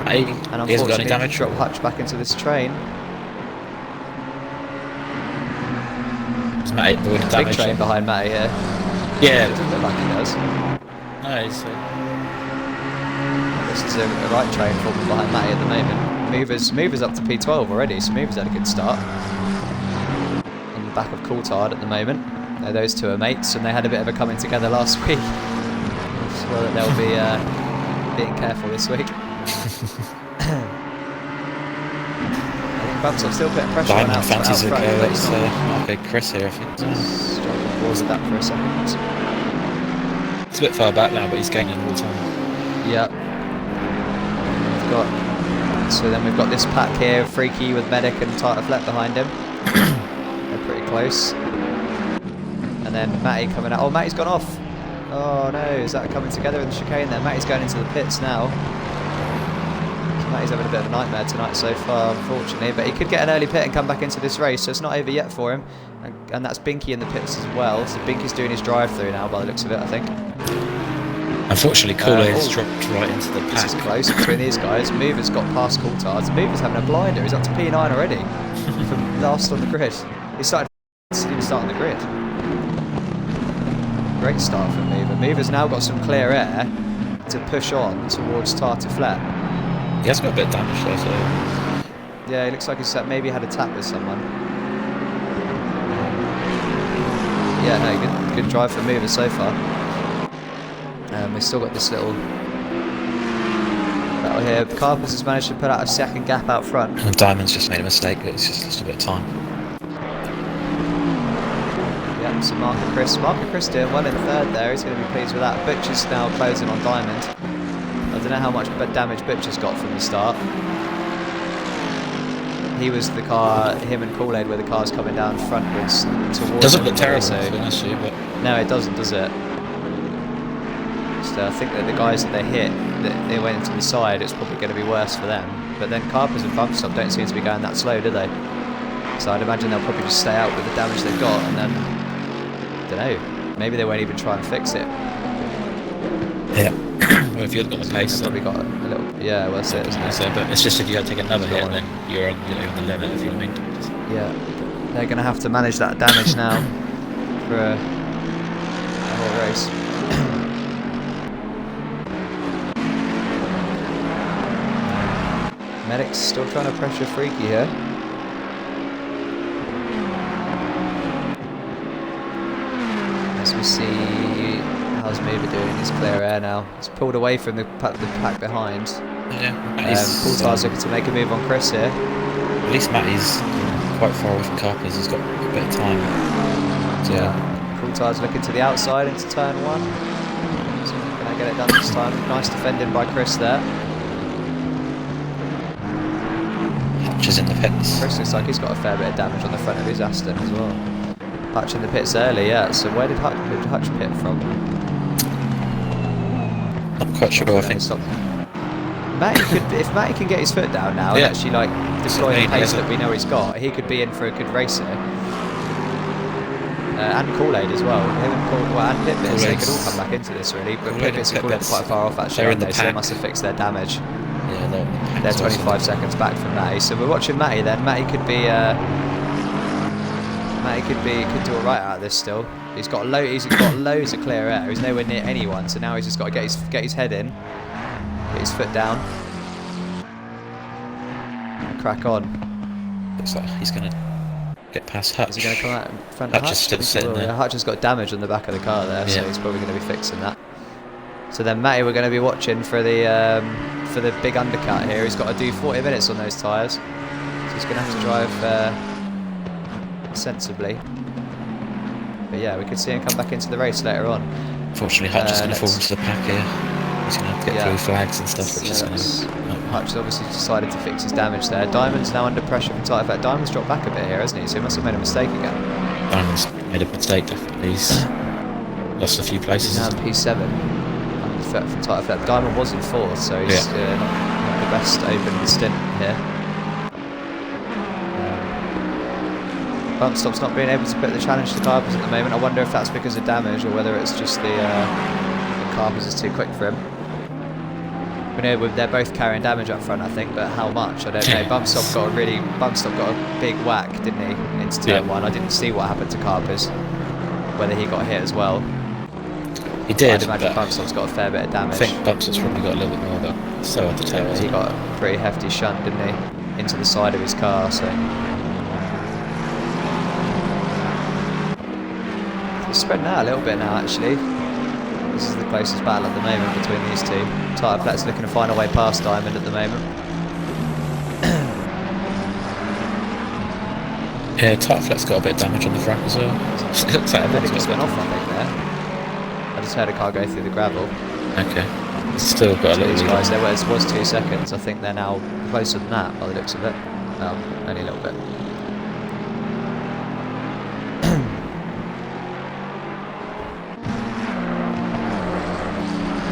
Matty, And he hasn't got any unfortunately, damage. drop Hutch back into this train. Is Matty avoiding Big damage? train behind Matty here. It Yeah. doesn't look like he does. No, he's... This is a right train forming behind Matty at the moment. Movers up to P12 already, so Movers had a good start. On the back of Coulthard at the moment. Those 2 are mates, and they had a bit of a coming together last week. So that they'll be being careful this week. I think Bumpstop's still putting pressure on Diamond fancies out front, but he's it's not Marco Chris here, I think. striking pause at that for a second. It's a bit far back now, but he's gaining all the time. Yep. So then we've got this pack here, Freaky with Medic and Tata Flet behind him. They're pretty close. And then Matty coming out. Oh, Matty's gone off. Oh no, is that coming together in the chicane there? Matty's going into the pits now. So Matty's having a bit of a nightmare tonight so far, unfortunately, but he could get an early pit and come back into this race, so it's not over yet for him. And that's Binky in the pits as well, so Binky's doing his drive-through now by the looks of it, I think. Unfortunately, Kool-Aid's dropped right into the pack. This is close between these guys. Mover's got past Coulthard's. Mover's having a blinder. He's up to P9 already from last on the grid. He started didn't start on the grid. Great start from Mover. Mover's now got some clear air to push on towards Tartar Flat. He has got a bit of damage there, so... Yeah, he looks like he's maybe had a tap with someone. Yeah, no, good drive for Mover so far. We've still got this little battle here. Carpers has managed to put out a second gap out front. And Diamond's just made a mistake, but it's just lost a bit of time. Yeah, so Mark and Chris doing well in third there. He's going to be pleased with that. Butcher's now closing on Diamond. I don't know how much damage Butcher's got from the start. He was the car, him and Kool-Aid were the cars coming down frontwards towards. Doesn't look terrible, so honestly, but... No, it doesn't, does it? So I think that the guys that they hit, that they went into the side, it's probably going to be worse for them. But then Carpers and Bumpstop don't seem to be going that slow, do they? So I'd imagine they'll probably just stay out with the damage they've got, and then, I don't know, maybe they won't even try and fix it. Yeah. Well, if you've got the pace, they've probably got a little. Yeah, well, that's it, isn't it? So, but it's just if you had to take another hit, and then you're on the limit, if you know what I mean. Yeah, they're going to have to manage that damage now for a whole race. Medic's still trying to pressure Freaky here. As we see, how's Mover doing his clear air now? He's pulled away from the pack behind. Yeah, Coulthard's looking to make a move on Chris here. At least Matty's quite far away from Carpers. He's got a bit of time. So, yeah, Coulthard's looking to the outside into turn 1. So can I get it done this time? Nice defending by Chris there. Hutch is in the pits. Chris looks like he's got a fair bit of damage on the front of his Aston as well. Hutch in the pits early, yeah. So where did Hutch pit from? Not quite sure, I think. Matty could, if Matty can get his foot down now and actually like deploy the pace that we know he's got, he could be in for a good race here. And Kool-Aid as well. Him and Pitbits, they could all come back into this really, but Pitbits and Kool-Aid are quite far off actually, aren't they? So they must have fixed their damage. Yeah, they're 25 seconds back from Matty. So we're watching Matty then. Matty could do alright out of this still. He's got loads of clear air. He's nowhere near anyone, so now he's just got to get his head in. Get his foot down and crack on. Looks like he's going to get past Hutch. Is he going to come out in front of Hutch? Hutch is still sitting there. Yeah, Hutch has got damage on the back of the car there, so he's probably going to be fixing that. So then Matty, we're going to be watching for the big undercut here. He's got to do 40 minutes on those tyres, so he's going to have to drive sensibly. But yeah, we could see him come back into the race later on. Unfortunately, Hutch is going to fall into the pack here. He's going to have to get through flags and stuff, which is going to... Hutch has obviously decided to fix his damage there. Diamond's now under pressure from tight effect. Diamond's dropped back a bit here, hasn't he? So he must have made a mistake again. Diamond's made a mistake, definitely. He's lost a few places. He's now in P7 from tight effect. Diamond was in 4th, so he's not the best open stint here. Bumpstop's not being able to put the challenge to Carpers at the moment. I wonder if that's because of damage or whether it's just the Carpers is too quick for him. We know they're both carrying damage up front, I think, but how much? I don't know. Bumpstop got a big whack, didn't he, into turn 1. I didn't see what happened to Carpers, whether he got hit as well. He did. I'd imagine Bumpstop's got a fair bit of damage. I think Bumpstop's probably got a little bit more, but so hard to tell. He got a pretty hefty shunt, didn't he, into the side of his car. So it's spreading out a little bit now, actually. This is the closest battle at the moment between these two. Tighter Flat's looking to find a way past Diamond at the moment. Yeah, Tighter Flat's got a bit of damage on the front as well. It looks like Medic just went off, I think, there. I just heard a car go through the gravel. Okay. It's still got a little bit. Guys, there was 2 seconds. I think they're now closer than that by the looks of it. Only a little bit.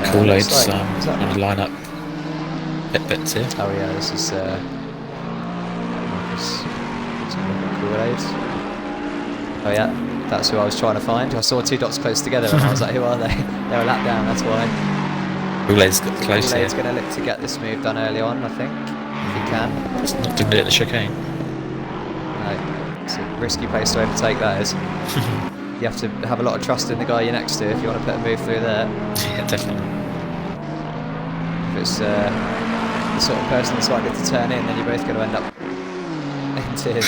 Kool-Aid's on the line up. pit bits here. Oh yeah, this is Kool-Aid. Oh yeah, that's who I was trying to find. I saw 2 dots close together and I was like, who are they? They're a lap down, that's why. Kool-Aid's got close here. Kool-Aid's going to look to get this move done early on, I think, if he can. It's not doing it at the chicane. No, it's a risky place to overtake, that is. You have to have a lot of trust in the guy you're next to if you want to put a move through there. Yeah, definitely. If it's the sort of person that's likely to turn in, then you're both going to end up in tears.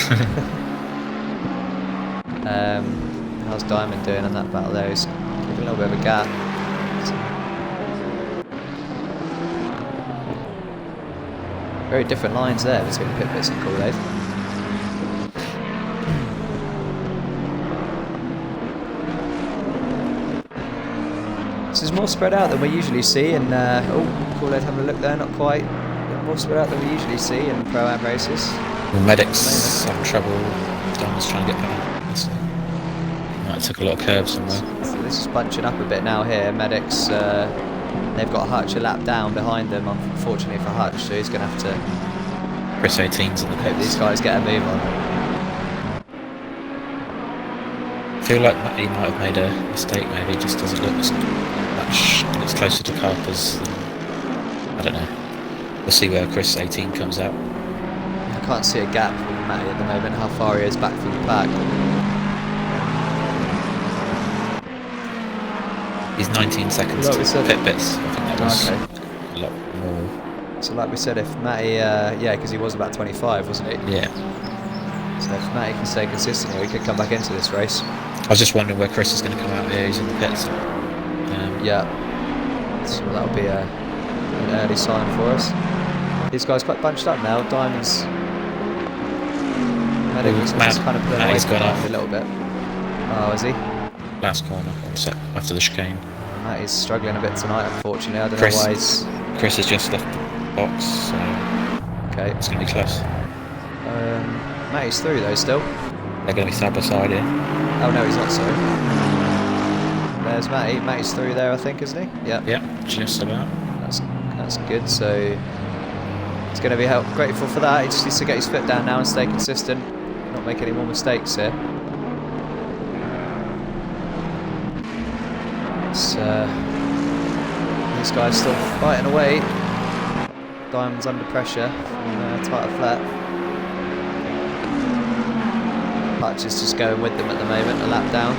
How's Diamond doing in that battle there? He's giving a little bit of a gap. Very different lines there between pit bits and Kool-Aid. This is more spread out than we usually see in, oh, Kool-Aid having a look there, not quite. More spread out than we usually see in Pro-Am races. The Medics having trouble. Diamond's trying to get back. Might have took a lot of curves somewhere. So this is bunching up a bit now here. Medics, they've got Hutch a lap down behind them, unfortunately for Hutch, so he's going to have to Chris 18's in the hope pits. these guys get a move on. I feel like he might have made a mistake, maybe. He just doesn't look as much. It's closer to Carper's than, I don't know. We'll see where Chris 18 comes out. I can't see a gap with Matty at the moment, how far he is back from the pack. He's 19 seconds Like to we said. pit bits. I think that was Okay. a lot more. So like we said, if Matty, yeah, because he was about 25, wasn't he? Yeah. So if Matty can stay consistent here, he could come back into this race. I was just wondering where Chris is going to come out here. He's in the pits. Yeah. So that'll be an early sign for us. These guys quite bunched up now. Diamond's Medic was kind of pulling away Matty's from gone Diamond off. a little bit. Oh, is he? Last corner, after the chicane. Matty's struggling a bit tonight, unfortunately. I don't Chris. know why he's... Chris has just left the box, so Okay. it's going to be close. Matty's through though still. They're going to be side by side here. Oh no, he's not, sorry. There's Matty. Matty's through there, I think, isn't he? Yeah. Yeah, just about. That's good. So he's going to be grateful for that. He just needs to get his foot down now and stay consistent, not make any more mistakes here. So these guys still fighting away. Diamond's under pressure from tighter flat. Hutch is just going with them at the moment, a lap down.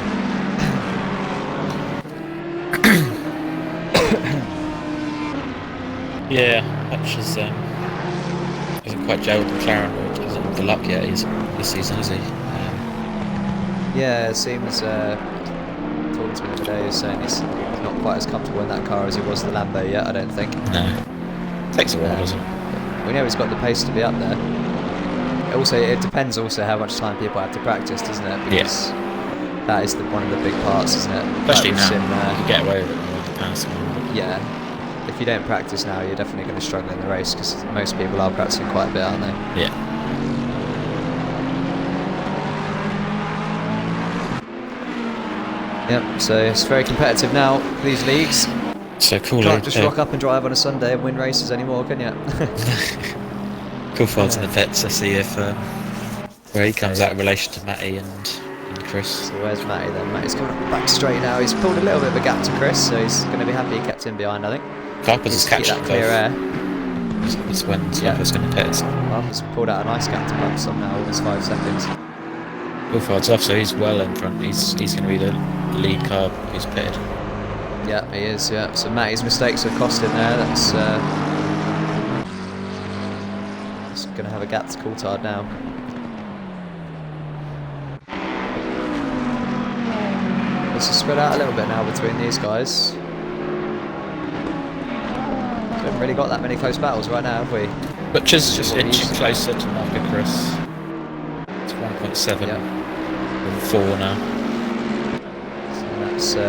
Yeah, Hutch is, hasn't quite gelled with McLaren, or hasn't had the luck yet this season, has he? Yeah, it seems, talking to him today, he's saying he's not quite as comfortable in that car as he was the Lambo yet, I don't think. No. Takes a while, doesn't it? We know he's got the pace to be up there. Also, it depends also how much time people have to practice, doesn't it? Because that is one of the big parts, isn't it? Especially Like now, we've you can get away with it with the past one. yeah. If you don't practice now, you're definitely going to struggle in the race, because most people are practicing quite a bit, aren't they? Yeah. Yep, so it's very competitive now, these leagues. So cool. Can't just rock up and drive on a Sunday and win races anymore, can you? Coulthard's in the pits. Let's see if where he comes out in relation to Matty and Chris. So where's Matty then? Matty's coming up back straight now. He's pulled a little bit of a gap to Chris, so he's going to be happy he kept him behind, I think. Carpenter's is Keep catching that clear air. It's when Carpenter's going to pit. Well, he's pulled out a nice gap to bump some now, almost 5 seconds. Coulthard's off, so he's well in front. He's going to be the lead car who's pitted. Yeah, he is, yeah. So Matty's mistakes have cost him there. That's going to have a gap to Coulthard now. This is spread out a little bit now between these guys. Haven't really got that many close battles right now, have we? Butcher's just inching closer to Mark and Chris. It's 1.7. Yeah. 4 now. So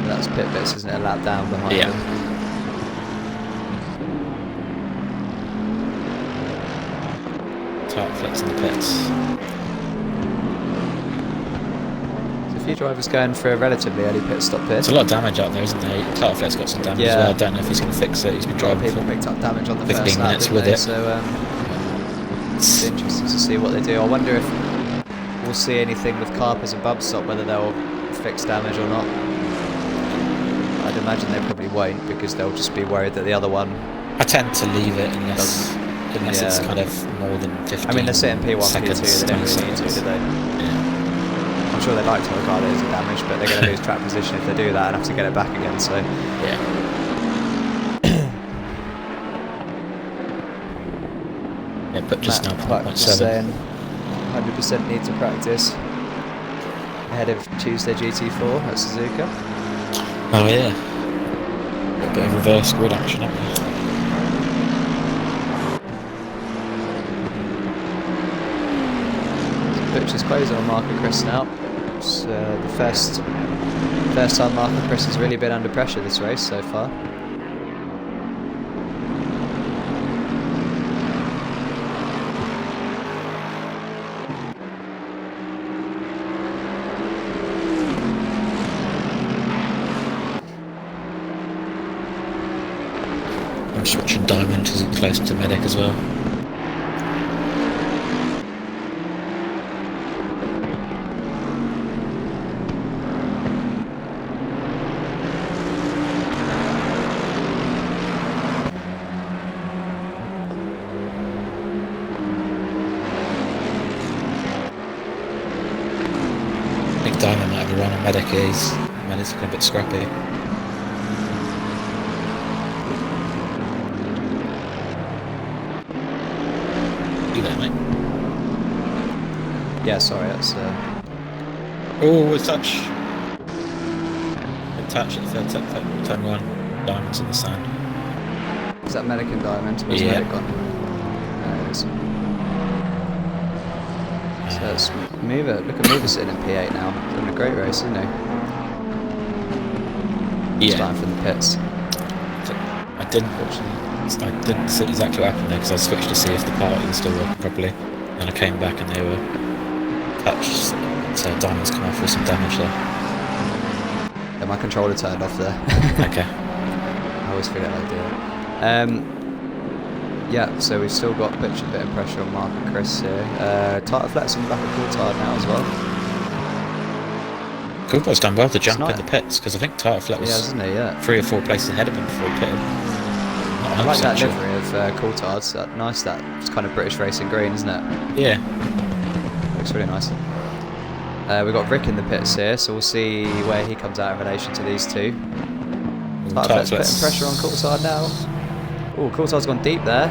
that's pit bits, isn't it? A lap down behind them. Tight flex in the pits. There's a few drivers going for a relatively early pit stop here. There's a lot of damage out there, isn't there? Tartaflet's got some damage as well. I don't know if he's going to fix it. He's been driving people for picked up damage on the 15 first lap, minutes didn't with they? it. So it's interesting to see what they do. I wonder if we'll see anything with carpers and bump stop, whether they'll fix damage or not. I'd imagine they probably won't, because they'll just be worried that the other one... I tend to leave it unless it's kind of more than 15 I mean, they're sitting P1, seconds, P2, they don't really need to, do they? Yeah. I'm sure they'd like to have a car that isn't damaged, but they're going to lose track position if they do that and have to get it back again, so... Yeah. Yeah, but just now, just saying, 100% need to practice ahead of Tuesday GT4 at Suzuka. Oh yeah. A bit of reverse grid action, haven't we? Butcher's closing on Mark and Chris now. It's the first time Mark and Chris has really been under pressure this race so far. I'm switching Diamond because it's close to Medic as well. I think Diamond might have a run on Medic. Medic's looking a bit scrappy. You there, mate? Yeah, sorry, that's... Oh, a touch. A touch at the turn one. Diamond's in the sand. Is that Medic and Diamond? Where's Yeah. Medic gone? There it is. So let's move it. Look at Mover sitting in P8 now. Doing a great race, isn't he? He's flying from the pits. I didn't see exactly what happened there because I switched to see if the party was still working properly. And I came back and they were touched. So Diamond's come off with some damage there. Yeah, my controller turned off there. Okay. I always forget I do it. Yeah, so we've still got a bit of pressure on Mark and Chris here. Tartaflet's on the back of Coulthard now as well. Coulthard's done well to jump in the pits because I think Tartaflet was isn't he? Yeah. 3 or 4 places ahead of him before he pitted. I like that livery of Coulthard's. Nice, that it's kind of British racing green, isn't it? Yeah. Looks really nice. We've got Rick in the pits here, so we'll see where he comes out in relation to these two. Tartaflet's putting pressure on Coulthard now. Oh, Coulthard's gone deep there.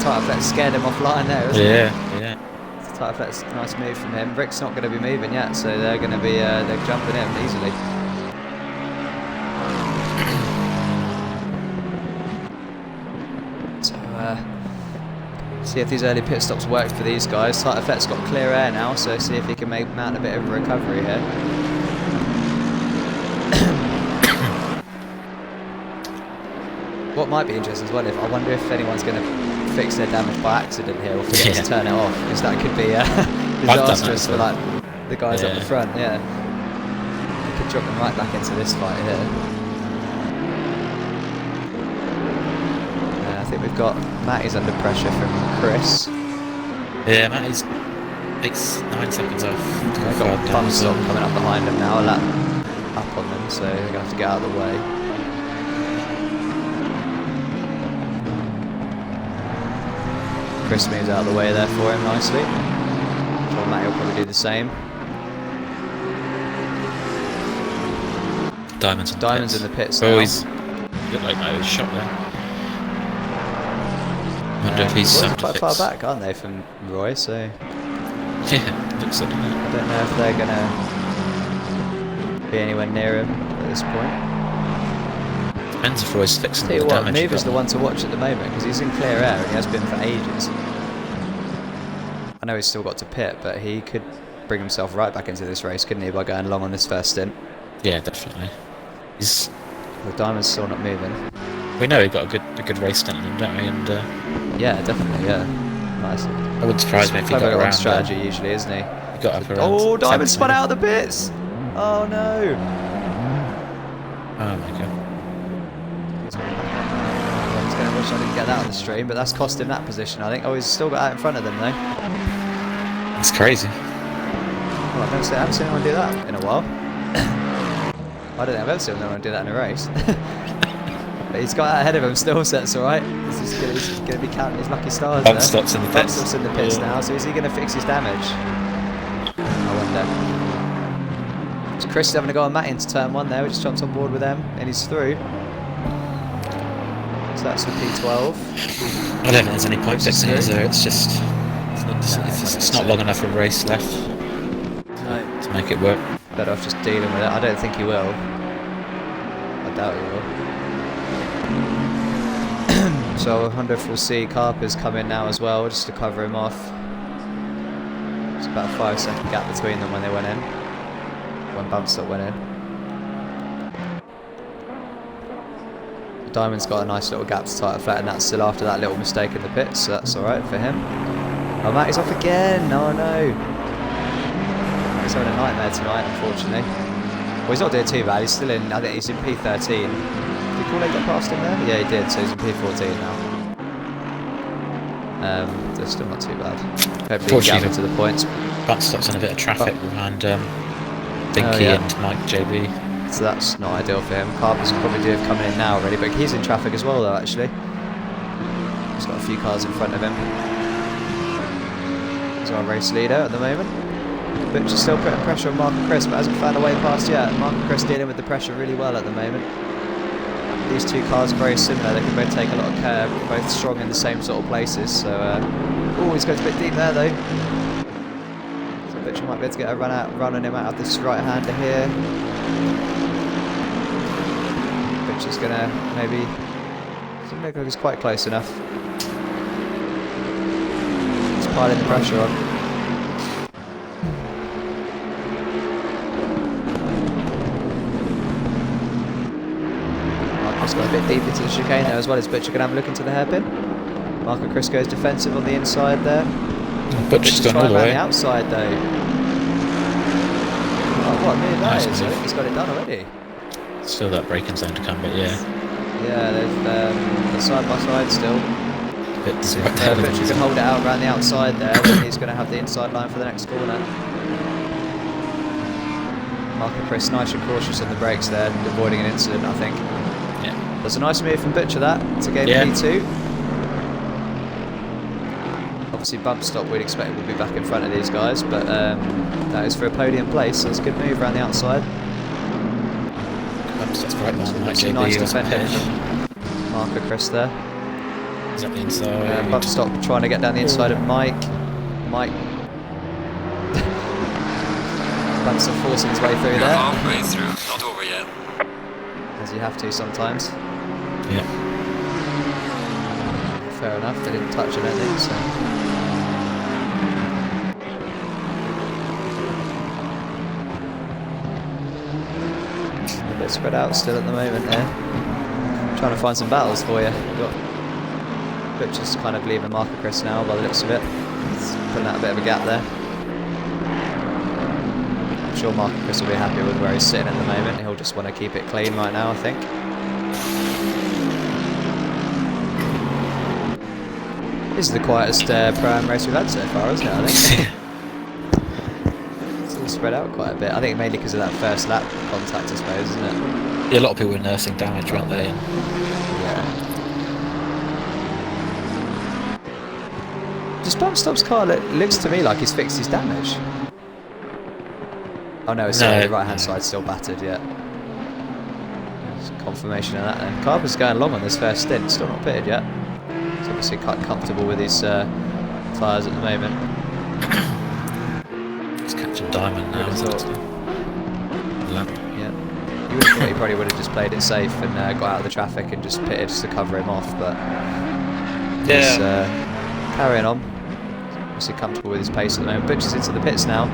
Tartaflet scared him offline there, isn't Yeah. Tartaflet's a nice move from him. Rick's not going to be moving yet, so they're going to be they're jumping in easily. So see if these early pit stops work for these guys. Tartaflet's got clear air now, so see if he can mount a bit of a recovery here. What might be interesting as well, I wonder if anyone's going to fix their damage by accident here or forget to turn it off, because that could be disastrous for like the guys up the front. Yeah, they could drop them right back into this fight here. I think we've got Matty's under pressure from Chris. Yeah, Matty's 9 seconds off. They've got a bump stop coming up behind them now, a lap up on them, so they're going to have to get out of the way. Chris moves out of the way there for him nicely. Sure Matty will probably do the same. Diamond's in the pits now. Oh, he's looked like Matty was shot there. I wonder if he's quite far back, aren't they, from Roy? So yeah, looks like that. I don't know if they're going to be anywhere near him at this point. Depends if Roy's fixing Tell you the what, damage. Mover's the one to watch at the moment because he's in clear air and he has been for ages. I know he's still got to pit, but he could bring himself right back into this race, couldn't he, by going long on this first stint? Yeah, definitely. The Diamond's still not moving. We know he got a good race stint in him, don't we? And yeah, definitely, yeah. Nice. I wouldn't surprise me if he got around. Strategy usually, isn't he? You got up around. Oh, 10th Diamond spun maybe. out of the pits! Oh no! Oh my god. He's going to wish I didn't get that on the stream, but that's cost him that position, I think. Oh, he's still got out in front of them though. It's crazy. Well, I haven't seen anyone do that in a while. I don't think I've ever seen anyone do that in a race. But he's got out ahead of him still, so that's alright. He's going to be counting his lucky stars Bump there. stops in the Bump pits. stops in the pits Yeah. now, so is he going to fix his damage? I wonder. So Chris is having a go on Matt into turn 1 there, we just jumped on board with them, and he's through. So that's with P12. I don't think there's any point fixing it, is there? It's just... It's not long enough of a race left to make it work. Better off just dealing with it. I don't think he will. I doubt he will. So I wonder if we'll see Carpers come in now as well, just to cover him off. It's about a 5-second gap between them when they went in. When Bump Stop went in. Diamond's got a nice little gap to tie it flat, and that's still after that little mistake in the pits, so that's alright for him. Oh, Matt is off again! Oh no! He's having a nightmare tonight, unfortunately. Well, he's not doing too bad, he's still in, I think he's in P13. Did Kool-Aid get past him there? Yeah, he did, so he's in P14 now. So it's still not too bad. Hopefully he can get to the points. Bump stops in a bit of traffic behind Dinky and Mike JB. So that's not ideal for him. Carpers will probably do it coming in now already, but he's in traffic as well though, actually. He's got a few cars in front of him. He's our race leader at the moment. Butcher's still putting pressure on Mark and Chris, but hasn't found a way past yet. Mark and Chris dealing with the pressure really well at the moment. These two cars are very similar, they can both take a lot of curb, both strong in the same sort of places, so... oh, he's going a bit deep there though. So Butcher might be able to get a run on him out of this right-hander here. Butcher's going to maybe... doesn't look like he's quite close enough. He's piling the pressure on. Marcus got a bit deep into the chicane there as well. Is Butcher going to have a look into the hairpin? Mark and Chris goes defensive on the inside there. Butcher's gone all the around way. the outside though. Oh, what a minute that Nice is. I move. think he's got it done already. Still that braking zone to come, but yeah. Yeah, they're side by side still. It's If right there. Butcher can hold it out around the outside there, then he's going to have the inside line for the next corner. Mark and Chris nice and cautious on the brakes there, avoiding an incident, I think. Yeah. That's a nice move from Butcher that, to gain Yeah. P2. Obviously Bump Stop we'd expect would be back in front of these guys, but that is for a podium place, so it's a good move around the outside. Bump stops right behind Mike Some JB. nice was defending pitch. from Mark and Chris there. Is that the inside? Bump Stop trying to get down the inside of Mike. Mike. Bump Stop forcing his way through You're there, halfway through, not over yet. as you have to sometimes. Yeah. Fair enough, they didn't touch him, I think, so. A bit spread out still at the moment there. Trying to find some battles for you. We've got Butcher's kind of leaving Mark and Chris now by the looks of it. He's putting out a bit of a gap there. I'm sure Mark and Chris will be happy with where he's sitting at the moment. He'll just want to keep it clean right now, I think. This is the quietest Pro-Am race we've had so far, isn't it, I think? It's all spread out quite a bit. I think mainly because of that first lap contact, I suppose, isn't it? Yeah, a lot of people were nursing damage, weren't they? And Yeah. Just Bump Stop's car looks to me like he's fixed his damage. Oh no, sorry, the right hand side's still battered, yeah. There's confirmation of that then. Carper's going along on this first stint, still not pitted yet. He's obviously quite comfortable with his tyres at the moment. he's catching Diamond now. Would've thought. Lamp. Yeah. You would have thought he probably would have just played it safe and got out of the traffic and just pitted just to cover him off, but he's carrying on. Obviously comfortable with his pace at the moment. Butcher's into the pits now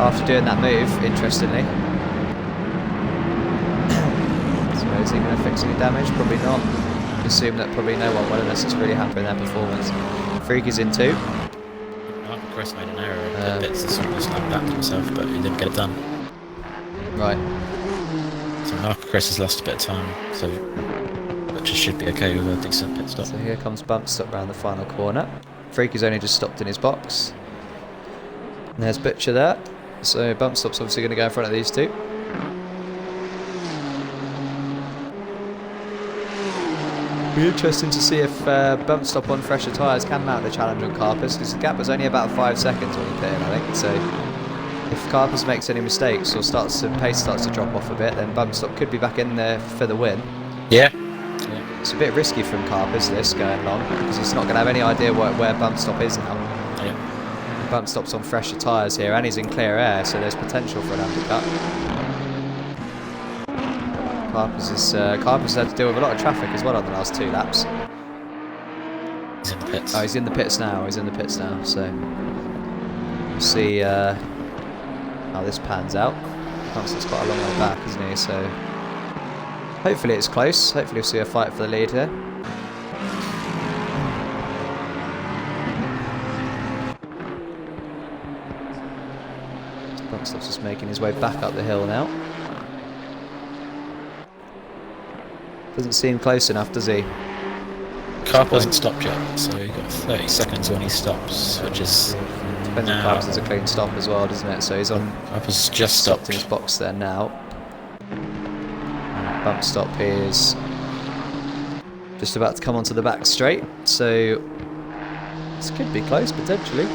after doing that move, interestingly. So is he going to fix any damage? Probably not. Assume that probably no one will unless it's really happy in their performance. Freak is in too. Mark Chris made an error at the pits and sort of snapped back to himself, but he didn't get it done. Right. So Mark Chris has lost a bit of time, so Butcher should be okay with a decent pit stop. So here comes Bump Stop round the final corner. Freaky's only just stopped in his box. And there's Butcher there. So Bump Stop's obviously going to go in front of these two. Be interesting to see if Bump Stop on fresher tyres can mount the challenge on Carpus, because the gap was only about 5 seconds when he pit in, I think. So if Carpus makes any mistakes or pace starts to drop off a bit, then Bump Stop could be back in there for the win. Yeah. It's a bit risky from Carpus, this, going long, because he's not going to have any idea where Bump Stop is now. Yeah. Bump Stop's on fresher tyres here, and he's in clear air, so there's potential for an undercut. Carpus had to deal with a lot of traffic as well on the last 2 laps. He's in the pits. Oh, he's in the pits now, so we'll see how this pans out. Bump Stop's quite a long way back, isn't he, so hopefully it's close. Hopefully we'll see a fight for the lead here. Bump Stop's just making his way back up the hill now. Doesn't seem close enough, does he? Carp hasn't stopped yet, so you've got 30 seconds when he stops, which is Depends on Carpus has a clean stop as well, doesn't it? So he's on. Carpus just stopped in his box there now. Bump Stop is just about to come onto the back straight, so this could be close potentially.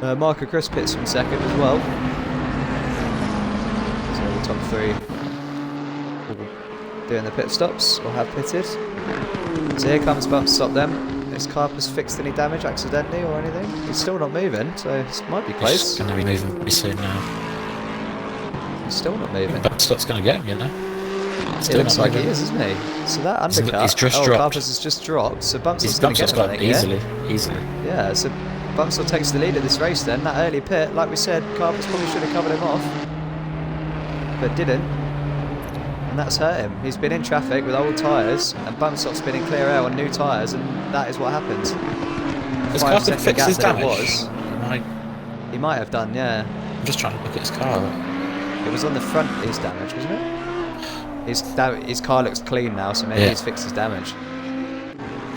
Marco Chris pits from second as well. So the top 3 doing the pit stops or have pitted. So here comes Bump Stop then. Has Carpus fixed any damage accidentally or anything? He's still not moving, so this might be close. He's going to be moving pretty soon now. He's still not moving. Bump Stop's going to get him, you know. It looks like he is, isn't he? So that undercut. He's just dropped. Carpus has just dropped. So Bump Stop's going to get him, I think, easily. Yeah, so Bump Stop takes the lead of this race then. That early pit, like we said, Carpus probably should have covered him off, but didn't. And that's hurt him. He's been in traffic with old tyres, and Bump Stop's been in clear air on new tyres, and that is what happens. Has Carpus fixed his damage? He might have done, yeah. I'm just trying to look at his car. It was on the front, his damage, wasn't it? His car looks clean now, so maybe he's fixed his damage.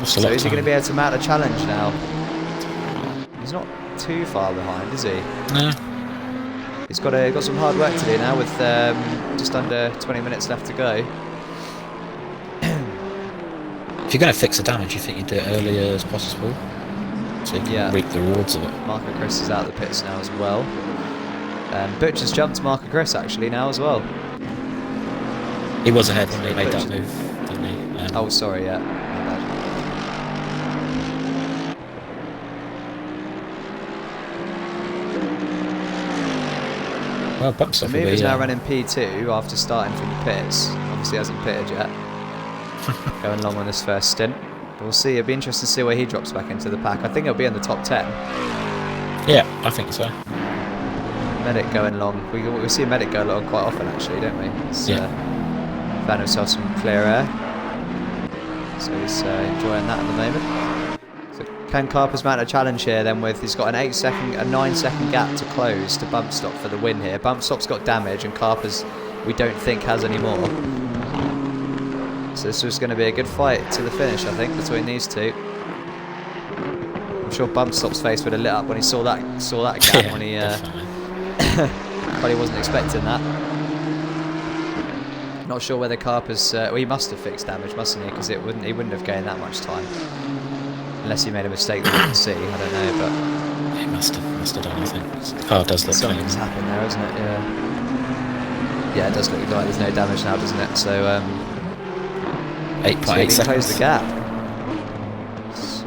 So is he going to be able to mount a challenge now? He's not too far behind, is he? No. He's got some hard work to do now with just under 20 minutes left to go. If you're going to fix the damage, you think you'd do it earlier as possible, so you can reap the rewards of it. Marco Chris is out of the pits now as well. Butcher's jumped Marco Chris actually now as well. He was ahead when he made that move, didn't he? Oh, sorry, yeah. Well, Bump Stop Move is now running P2 after starting from the pits. Obviously hasn't pitted yet. Going long on this first stint. But we'll see. It'll be interesting to see where he drops back into the pack. I think he'll be in the top 10. Yeah, I think so. Medic going long. We see Medic go long quite often actually, don't we? Found himself some clear air. So he's enjoying that at the moment. So can Carpus mount a challenge here then with, he's got a 9 second gap to close to Bump Stop for the win here. Bump Stop's got damage and Carpus we don't think has any more. So this was going to be a good fight to the finish, I think, between these two. I'm sure Bump Stop's face would have lit up when he saw that gap when he probably wasn't expecting that. Not sure whether Carpus well, he must have fixed damage, mustn't he? Because he wouldn't have gained that much time. Unless he made a mistake that we didn't see, I don't know, but he must have done, I think. The car does look clean. Something's happened there, isn't it? Yeah, it does look like there's no damage now, doesn't it? So 8.8 seconds. Close the gap. So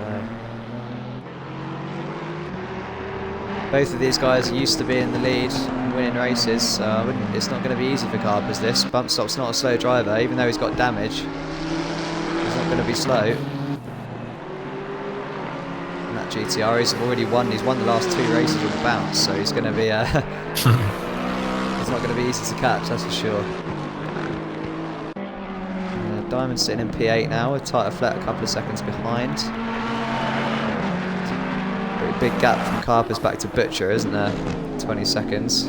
both of these guys are used to being in the lead and winning races, so it's not going to be easy for Carpus this. Bump Stop's not a slow driver, even though he's got damage. He's not going to be slow. GTR, he's already won. He's won the last 2 races on the bounce, so he's going to be. It's not going to be easy to catch, that's for sure. Diamond sitting in P8 now, with Tighter Flat a couple of seconds behind. big gap from Carpers back to Butcher, isn't there? 20 seconds.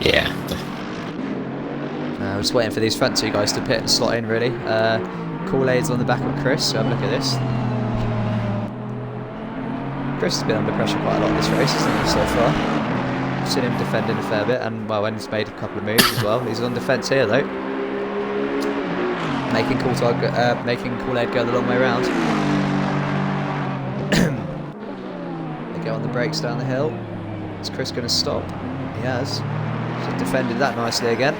Yeah. We're just waiting for these front two guys to pit and slot in, really. Kool-Aid's on the back of Chris, so have a look at this. Chris has been under pressure quite a lot this race, hasn't he, so far? I've seen him defending a fair bit, and well, when he's made a couple of moves as well. He's on defence here, though. Making Kool-Aid go the long way round. They go on the brakes down the hill. Is Chris going to stop? He has. Just defended that nicely again.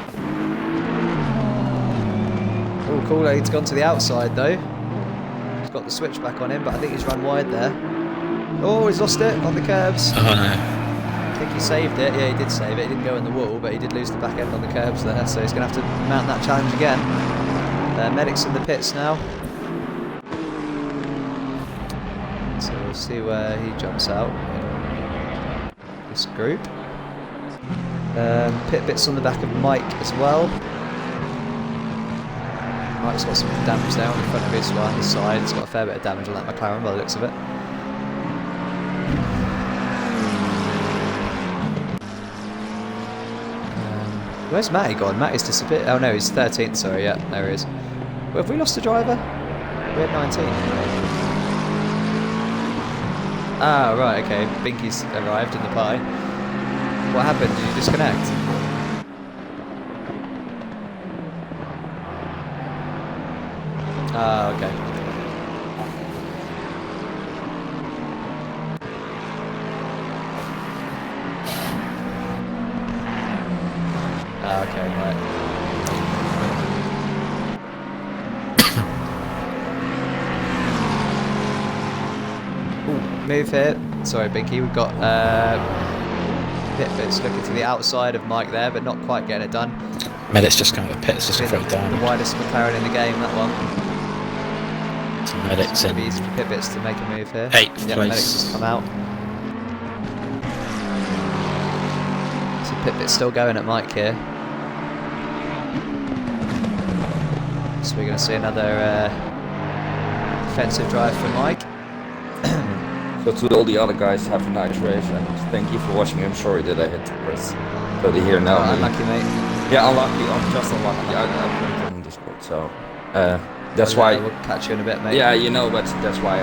Oh, Kool-Aid's gone to the outside though. He's got the switch back on him, but I think he's run wide there. Oh, he's lost it on the curbs. Oh no. I think he saved it. Yeah, he did save it. He didn't go in the wall, but he did lose the back end on the curbs there, so he's going to have to mount that challenge again. Medic's in the pits now. So we'll see where he jumps out in this group. Pit bits on the back of Mike as well. Mike's got some damage there on the front of his one, his side. He's got a fair bit of damage on that McLaren by the looks of it. Where's Matty gone? Matty's disappeared. Oh no, he's 13th, sorry, yeah, there he is. Well, have we lost a driver? We had 19. Ah, right, okay. Binky's arrived in the pie. What happened? Did you disconnect? Ah, okay. Ah, okay, right. Ooh, move here. Sorry, Binky, we've got pit bits looking to the outside of Mike there, but not quite getting it done. Medic's just going to the pits, just before he died. The widest McLaren in the game, that one. So Medic's It'll in. be easy for pit bits to make a move here. 8th Yeah, place. Medic's just come out. So pit bit's still going at Mike here. So we're going to see another defensive drive from Mike. So to all the other guys, have a nice race and thank you for watching. I'm sorry that I hit the press. So they hear now. Unlucky, mate. Yeah, unlucky. I'm just unlucky. I played on Discord, so that's why. We'll catch you in a bit, mate. Yeah, you know, but that's why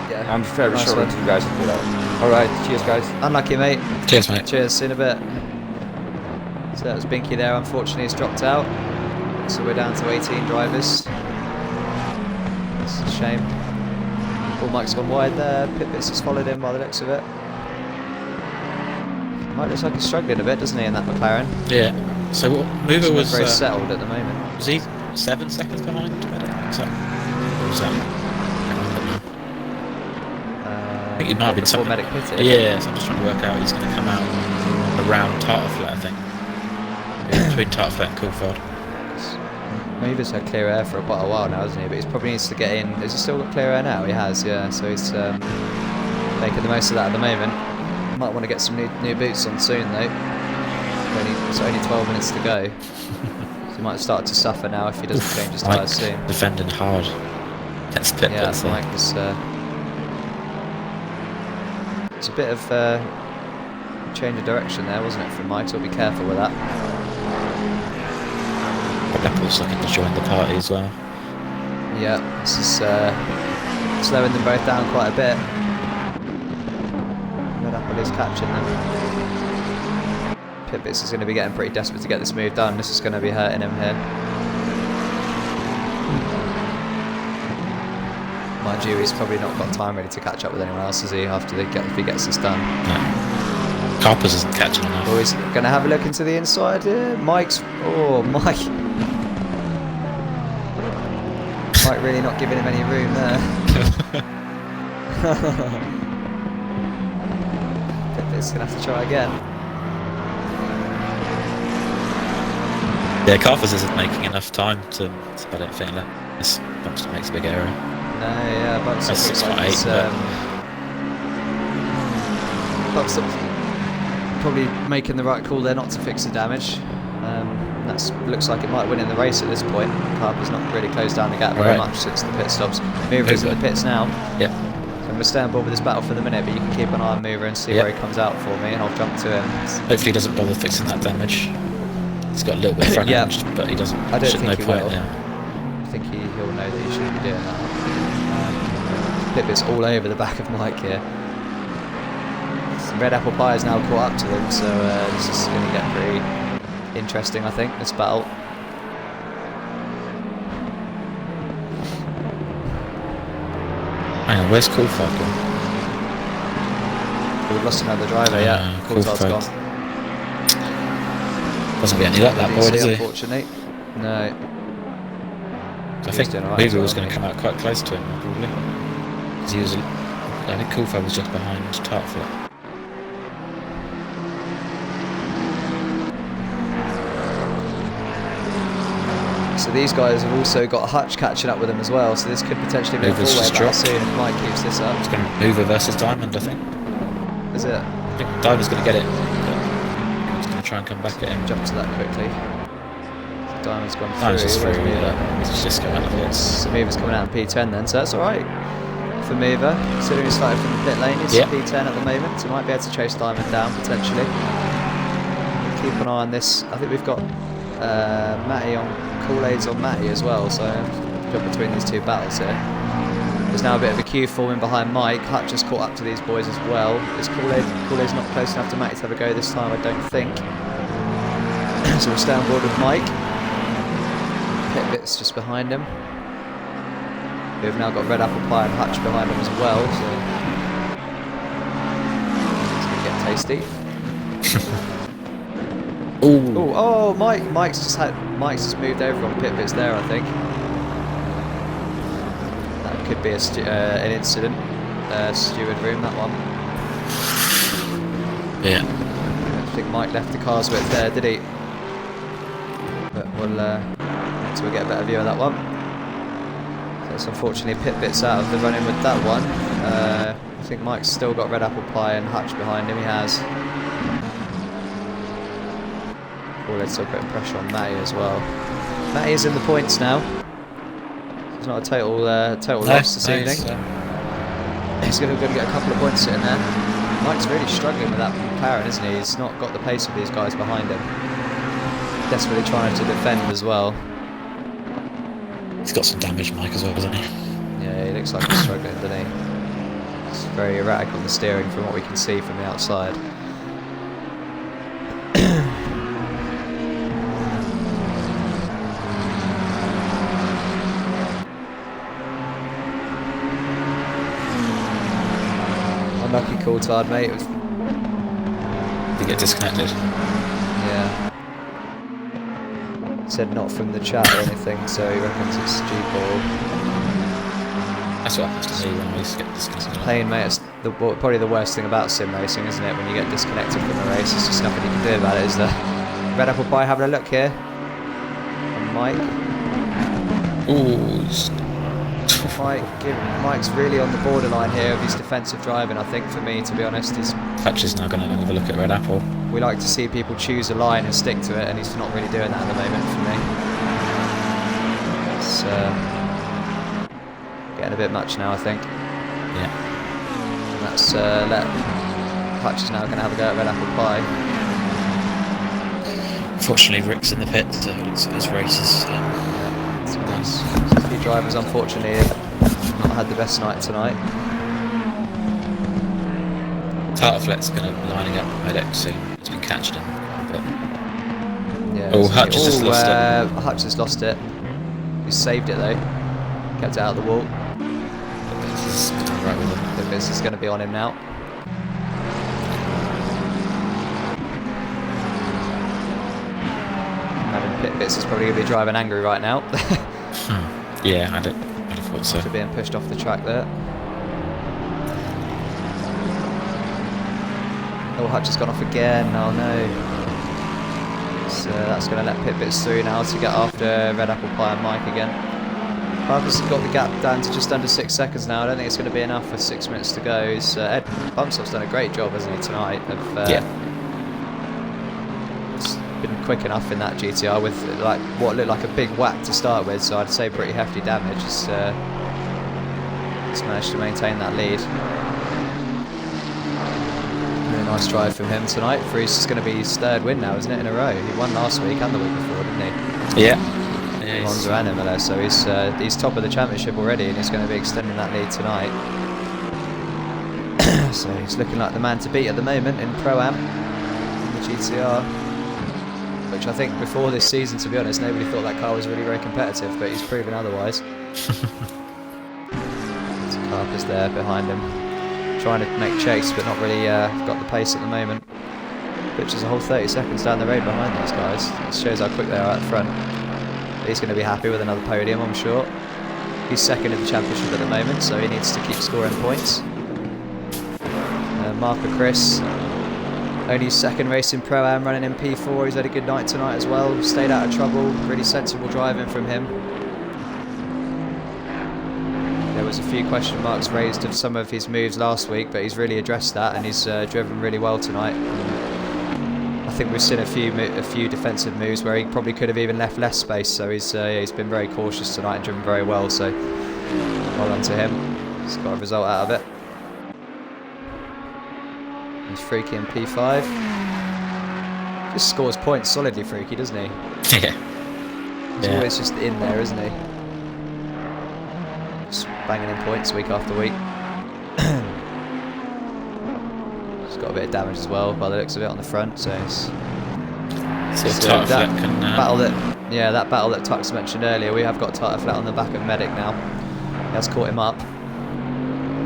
Yeah. I'm very Nice sorry one. to you guys. All right, cheers, guys. Unlucky, mate. Cheers, mate. Cheers. See you in a bit. So that was Binky there. Unfortunately, he's dropped out. So we're down to 18 drivers. It's a shame. Paul Mike's gone wide there. Pit Bits has followed him by the looks of it. Mike looks like he's struggling a bit, doesn't he, in that McLaren? Yeah. So what? Mover was very settled at the moment. Was he 7 seconds behind Medic? Or was that? I think he might have been before something. Medic pitted. Yeah, so I'm just trying to work out he's going to come out around Tartaflet, I think. Yeah, between Tartaflet and Coulthard. Mover's had clear air for quite a while now, hasn't he? But he probably needs to get in. Has he still got clear air now? He has, yeah. So he's making the most of that at the moment. Might want to get some new boots on soon, though. It's only 12 minutes to go. So he might start to suffer now if he doesn't change his tyres soon. Defending hard. That's pit Yeah, bits, Mike was. It's a bit of change of direction there, wasn't it, from Mike? So be careful with that. Apple's looking to join the party as well. Yeah, this is slowing them both down quite a bit. Red Apple is catching them. Pit Bits is going to be getting pretty desperate to get this move done. This is going to be hurting him here. Mind you, he's probably not got time really to catch up with anyone else, is he? After if he gets this done. No. Carpers isn't catching enough. Oh, he's going to have a look into the inside here. Mike's. Oh, Mike. Mike really not giving him any room there. It's going to have to try again. Yeah, Carpers isn't making enough time to I don't think this Bumpster makes a big error. No, yeah, Bumpster That's looks like 6.8, he's, Bumpster probably making the right call there not to fix the damage. That looks like it might win in the race at this point. Carper's not really closed down the gap very much since the pit stops. Mover's in the pits now. Yeah. I'm going to stay on board with this battle for the minute, but you can keep an eye on Mover and see where he comes out for me, and I'll jump to him. Hopefully he doesn't bother fixing that damage. He's got a little bit of front end, but he doesn't. I don't think he will. Yeah. I think he'll know that he shouldn't be doing that. Pipit's all over the back of Mike here. Some red apple pie is now caught up to them, so this is going to get pretty interesting, I think, this battle. Hang on, where's Coulthard gone? We've lost another driver, yeah. Coulthard's gone. Doesn't get any luck that boy, does he? Unfortunately. No. I think Mover was going to come out quite close to him, probably. Because he was, I think Coulthard was just behind Tartford. So these guys have also got Hutch catching up with them as well, so this could potentially be a four-way battle soon if Mike keeps this up. It's going to Mover versus Diamond, I think. Is it? I think Diamond's going to get it, but he's going to try and come back at him. Jump to that quickly. Diamond's gone through. Diamond's just through, he's just going out of it. So Mover's coming out in P10 then, so that's alright for Mover. Considering he started from the pit lane, he's P10 at the moment, so he might be able to chase Diamond down potentially. Keep an eye on this. I think we've got Matty on Kool-Aid's on Matty as well, so jump between these two battles here. There's now a bit of a queue forming behind Mike. Hutch just caught up to these boys as well. Is Kool-Aid's not close enough to Matty to have a go this time, I don't think. So we'll stay on board with Mike. Pitbit's just behind him. We've now got Red Apple Pie and Hutch behind him as well, so it's going to get tasty. Ooh. Oh, Mike's just moved over on Pitbit's there, I think. That could be an incident. Steward room, that one. Yeah. I don't think Mike left the cars width there, did he? But we'll get a better view of that one. So it's unfortunately Pitbit's out of the running with that one. I think Mike's still got Red Apple Pie and Hutch behind him. He has. Let's still putting pressure on Matty as well. Matty is in the points now. It's not a total loss this evening. He's going to get a couple of points sitting there. Mike's really struggling with that McLaren, isn't he? He's not got the pace of these guys behind him. Desperately trying to defend as well. He's got some damage, Mike, as well, doesn't he? Yeah, he looks like he's struggling, doesn't he? It's very erratic on the steering from what we can see from the outside. Unlucky Coulthard, mate. Did he get disconnected? Yeah. Said not from the chat or anything, so he reckons it's stupid. That's what happens to me when I used to get disconnected. Pain, mate. It's probably the worst thing about sim racing, isn't it? When you get disconnected from the race, there's just nothing you can do about it, is there? Red Apple Pie having a look here. And Mike. Ooh. Mike's really on the borderline here of his defensive driving, I think, for me, to be honest. Hutch is now going to have a look at Red Apple. We like to see people choose a line and stick to it, and he's not really doing that at the moment for me. It's getting a bit much now, I think. Yeah. And that's Hutch is now going to have a go at Red Apple Pie. Unfortunately, Rick's in the pit, so it looks at his races. So a few drivers, unfortunately, have not had the best night tonight. Tartflet's going to be lining up Medex soon. He's been catching him quite a bit. Yeah, oh, Hutch has just lost it. Hutch has lost it. He saved it though. Kept it out of the wall. This is going to be on him now. Pitbits is probably going to be driving angry right now. Yeah, I'd have thought so. After being pushed off the track there. Oh, Hutch has gone off again. Oh no. So that's going to let Pitbits through now to get after Red Apple Pie and Mike again. Parker's got the gap down to just under 6 seconds now. I don't think it's going to be enough with 6 minutes to go. Ed Bumsoft's done a great job, hasn't he, tonight? Been quick enough in that GTR with like what looked like a big whack to start with, so I'd say pretty hefty damage. It's He's managed to maintain that lead. Really nice drive from him tonight. For his going to be his 3rd win now, isn't it, in a row? He won last week and the week before, didn't he? Yeah. Monza and Imola, so he's top of the championship already, and he's going to be extending that lead tonight. So he's looking like the man to beat at the moment in Pro-Am, in the GTR. Which I think before this season, to be honest, nobody thought that car was really very competitive, but he's proven otherwise. Carper's there behind him, trying to make chase, but not really got the pace at the moment. Which is a whole 30 seconds down the road behind those guys. It shows how quick they are at the front. He's going to be happy with another podium, I'm sure. He's 2nd in the championship at the moment, so he needs to keep scoring points. Marker Chris, only his 2nd race in Pro-Am, running in P4. He's had a good night tonight as well. Stayed out of trouble. Really sensible driving from him. There was a few question marks raised of some of his moves last week, but he's really addressed that, and he's driven really well tonight. I think we've seen a few defensive moves where he probably could have even left less space, so he's been very cautious tonight and driven very well, so well done to him. He's got a result out of it. He's Freaky in P5. Just scores points solidly, Freaky, doesn't he? Yeah. He's always just in there, isn't he? Just banging in points week after week. He's got a bit of damage as well, by the looks of it, on the front. So it's that battle that battle that Tux mentioned earlier. We have got Tire Flat on the back of Medic now. He has caught him up.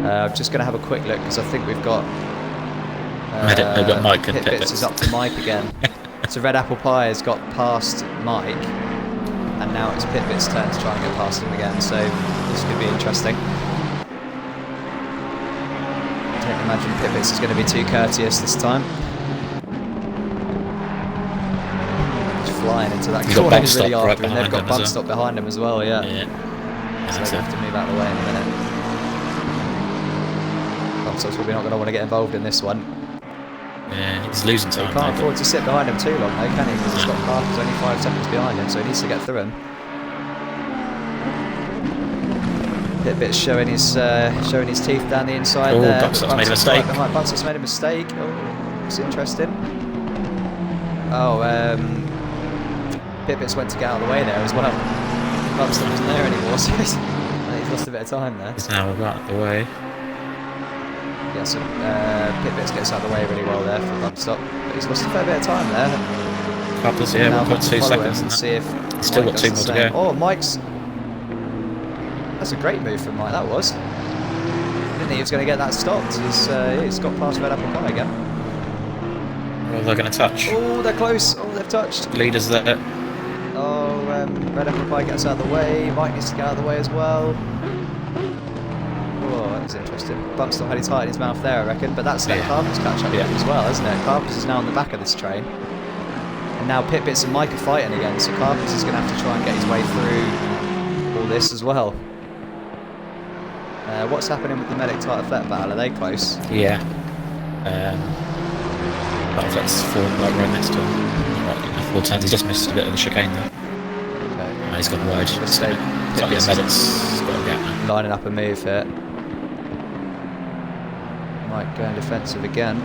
I'm just going to have a quick look because I think we've got. They've got Mike and Pit-Bits is up to Mike again. So Red Apple Pie has got past Mike, and now it's Pit-Bits' turn to try and get past him again. So this could be interesting. I don't imagine Pit-Bits is going to be too courteous this time. Just flying into that corner really after him. They've got bump stop behind him as well. Yeah. So they have to move out of the way in a minute. Bump stop's probably not going to want to get involved in this one. Yeah, he's losing time. He can't afford to sit behind him too long though, can he? Because he's got Carper's only 5 seconds behind him, so he needs to get through him. Pit-Bit's showing his teeth down the inside there. Bumpstop's made a mistake. Bumpstop's made a mistake. Oh, it's interesting. Oh, Pit-Bit's went to get out of the way there as well. Bumpstop isn't there anymore, so he's lost a bit of time there. He's now out of the way. Yeah, so Pit-Bits gets out of the way really well there for bump stop, but he's lost a fair bit of time there. Couples, yeah, 1.2 seconds. And see if he's still got 2 more to go. Oh, that's a great move from Mike. That was. Didn't think he was going to get that stopped. He's got past Red Apple Pie again. Well, they're going to touch. Oh, they're close. Oh, they've touched. Leaders there. Oh, Red Apple Pie gets out of the way. Mike needs to get out of the way as well. Oh, that was interesting. Bump stop had his heart in his mouth there, I reckon, but that's let Carpus catch up with him as well, isn't it? Carpus is now on the back of this train. And now Pit-Bits and Mike are fighting again, so Carpus is going to have to try and get his way through all this as well. What's happening with the Medic Tire Flat battle? Are they close? Yeah. Flat's falling right next to him. Right, 4 turns. He's just missed a bit of the chicane there. Okay. He's gone wide. Medic's got a gap now. Lining up a move here. Mike going defensive again.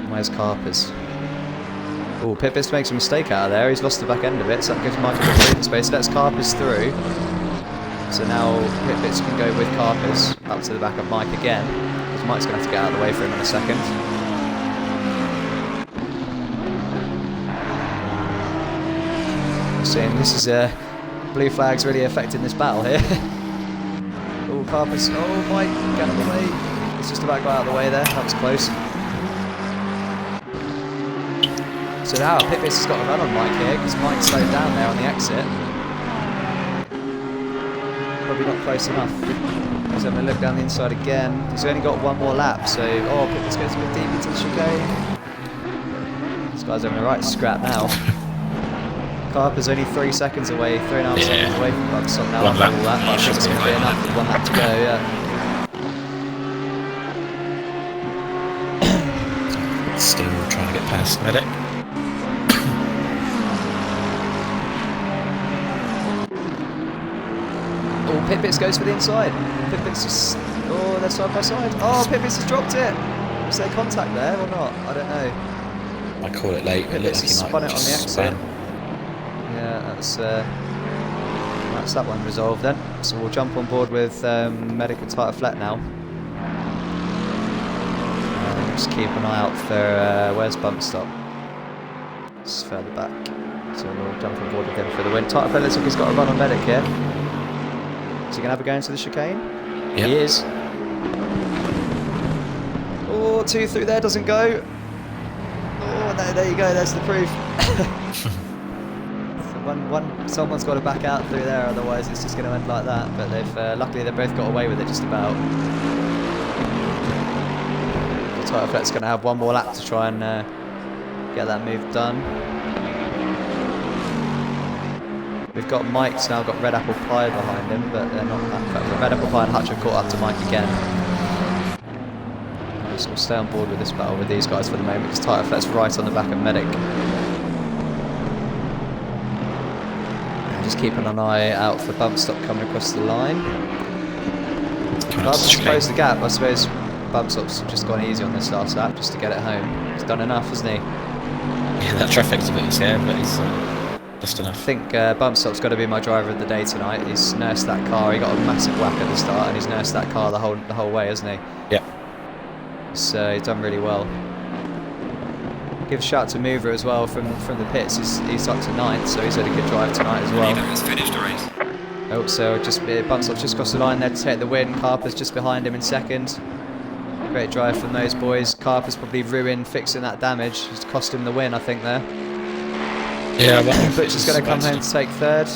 Where's Carpers? Oh, Pit-Bits makes a mistake out of there. He's lost the back end of it, so that gives Mike a bit of breathing space. Lets Carpers through. So now Pit-Bits can go with Carpers up to the back of Mike again. Because Mike's going to have to get out of the way for him in a second. We're seeing this is blue flags really affecting this battle here. Oh, Carpers. Oh, Mike, get out of the way. It's just about got out of the way there. That was close. So now Pit-Bits has got a run on Mike here because Mike slowed down there on the exit. Probably not close enough. He's having a look down the inside again. He's only got 1 more lap, so Pit-Bits goes a bit deep into the chicane. This guy's having a right scrap now. Carper's only 3 seconds away, 3.5 seconds away from bump stop now. 1 lap. All that. I think it's going to be enough with 1 lap to go, yeah. Still trying to get past Medic. Pitbits goes for the inside. Pitbits just... Oh, they're side by side. Oh, Pitbits has dropped it. Was there contact there or not? I don't know. I call it late. It looks like he Spun might it on the just exit. spam. Yeah, that's that one resolved then. So we'll jump on board with Medic and Tighter Flat now. Just keep an eye out for where's Bump Stop. It's further back. So we'll jump on board again for the win. Tighter Flat looks like he's got a run on Medic here. Is he going to have a go into the chicane? Yep. He is. Oh, 2 through there, doesn't go. Oh, no, there you go, there's the proof. Someone's got to back out through there, otherwise it's just going to end like that. But they've luckily they both got away with it just about. The Tighter Flat's going to have one more lap to try and get that move done. We've got Mike's now got Red Apple Pie behind him, but they're not. In fact, Red Apple Pie and Hutch have caught up to Mike again. So we'll stay on board with this battle with these guys for the moment, because Tighter Flat's right on the back of Medic. Just keeping an eye out for Bump Stop coming across the line. Rather than close the gap, I suppose Bump Stop's just gone easy on this last lap just to get it home. He's done enough, hasn't he? Yeah, that traffic's a bit scary, but he's just enough. I think Bump Stop's got to be my driver of the day tonight. He's nursed that car. He got a massive whack at the start, and he's nursed that car the whole way, hasn't he? Yeah. So he's done really well. Give a shout to Mover as well from the pits. He's up to 9th, so he's had a good drive tonight as well. Has finished the race. Oh, so Bump Stop's just crossed the line there to take the win. Carper's just behind him in 2nd. Great drive from those boys. Carper's probably ruined fixing that damage. It's cost him the win, I think, there. Yeah, but Butcher's going to come home to take 3rd.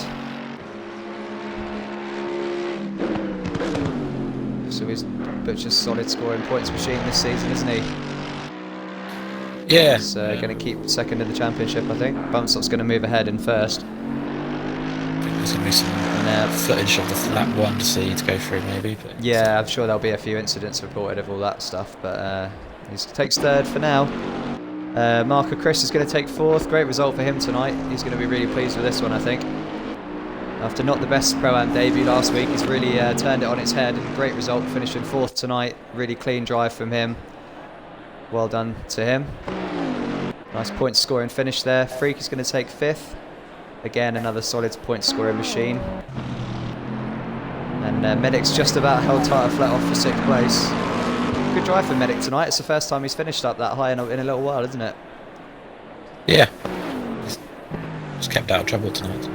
So he's Butcher's solid scoring points machine this season, isn't he? yeah. He's going to keep 2nd in the championship, I think. Bump Stop's going to move ahead in 1st. There's going to be some footage of the lap 1 to see to go through, maybe. But Yeah, I'm sure there'll be a few incidents reported of all that stuff, but he takes 3rd for now. Marco Chris is going to take 4th. Great result for him tonight. He's going to be really pleased with this one, I think. After not the best Pro-Am debut last week, he's really turned it on its head. Great result, finishing 4th tonight. Really clean drive from him. Well done to him. Nice point scoring finish there. Freak is going to take 5th. Again, another solid point scoring machine. And Medic's just about held Tighter Flat off for 6th place. Good drive for Medic tonight. It's the first time he's finished up that high in a little while, isn't it? yeah. Just kept out of trouble tonight.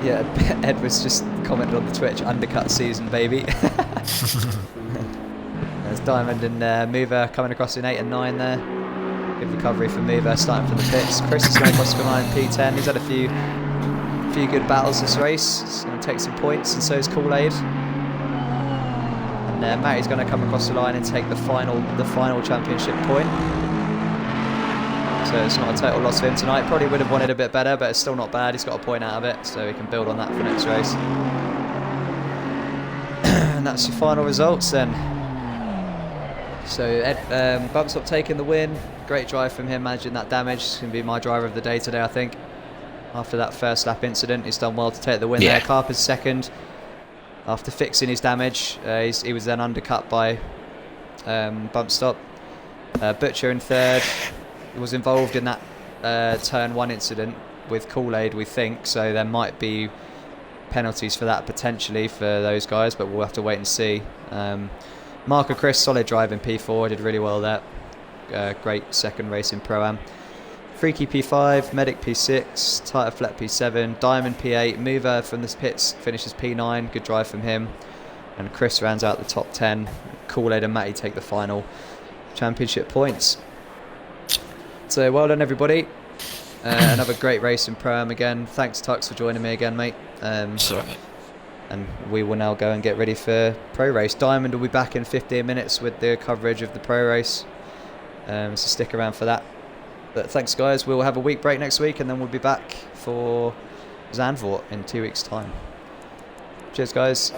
Yeah, Ed was just commented on the Twitch, undercut season, baby. There's Diamond and Mover coming across in 8 and 9 there. Good recovery for Mover, starting from the pits. Chris is going across behind P10. He's had a few good battles this race. He's going to take some points, and so is Kool-Aid. And Matty's going to come across the line and take the final championship point. So it's not a total loss for him tonight. Probably would have wanted a bit better, but it's still not bad. He's got a point out of it, so he can build on that for next race. And that's your final results then. So Bump Stop taking the win. Great drive from him, managing that damage. He's going to be my driver of the day today, I think. After that first lap incident, he's done well to take the win there. Carper's 2nd. After fixing his damage, he was then undercut by Bump Stop. Butcher in 3rd. He was involved in that turn 1 incident with Kool-Aid, we think, so there might be penalties for that potentially for those guys, but we'll have to wait and see. Marco Chris, solid drive in P4, did really well there. Great 2nd race in Pro-Am. Freaky P5, Medic P6, Tighter Flat P7, Diamond P8, Mover from the pits finishes P9, good drive from him. And Chris rounds out the top 10. Kool-Aid and Matty take the final championship points. So well done everybody. Another great race in Pro-Am again. Thanks Tux for joining me again, mate. Sorry. And we will now go and get ready for Pro Race. Diamond will be back in 15 minutes with the coverage of the Pro Race. So stick around for that. But thanks guys, we'll have a week break next week and then we'll be back for Zandvoort in 2 weeks time. Cheers guys.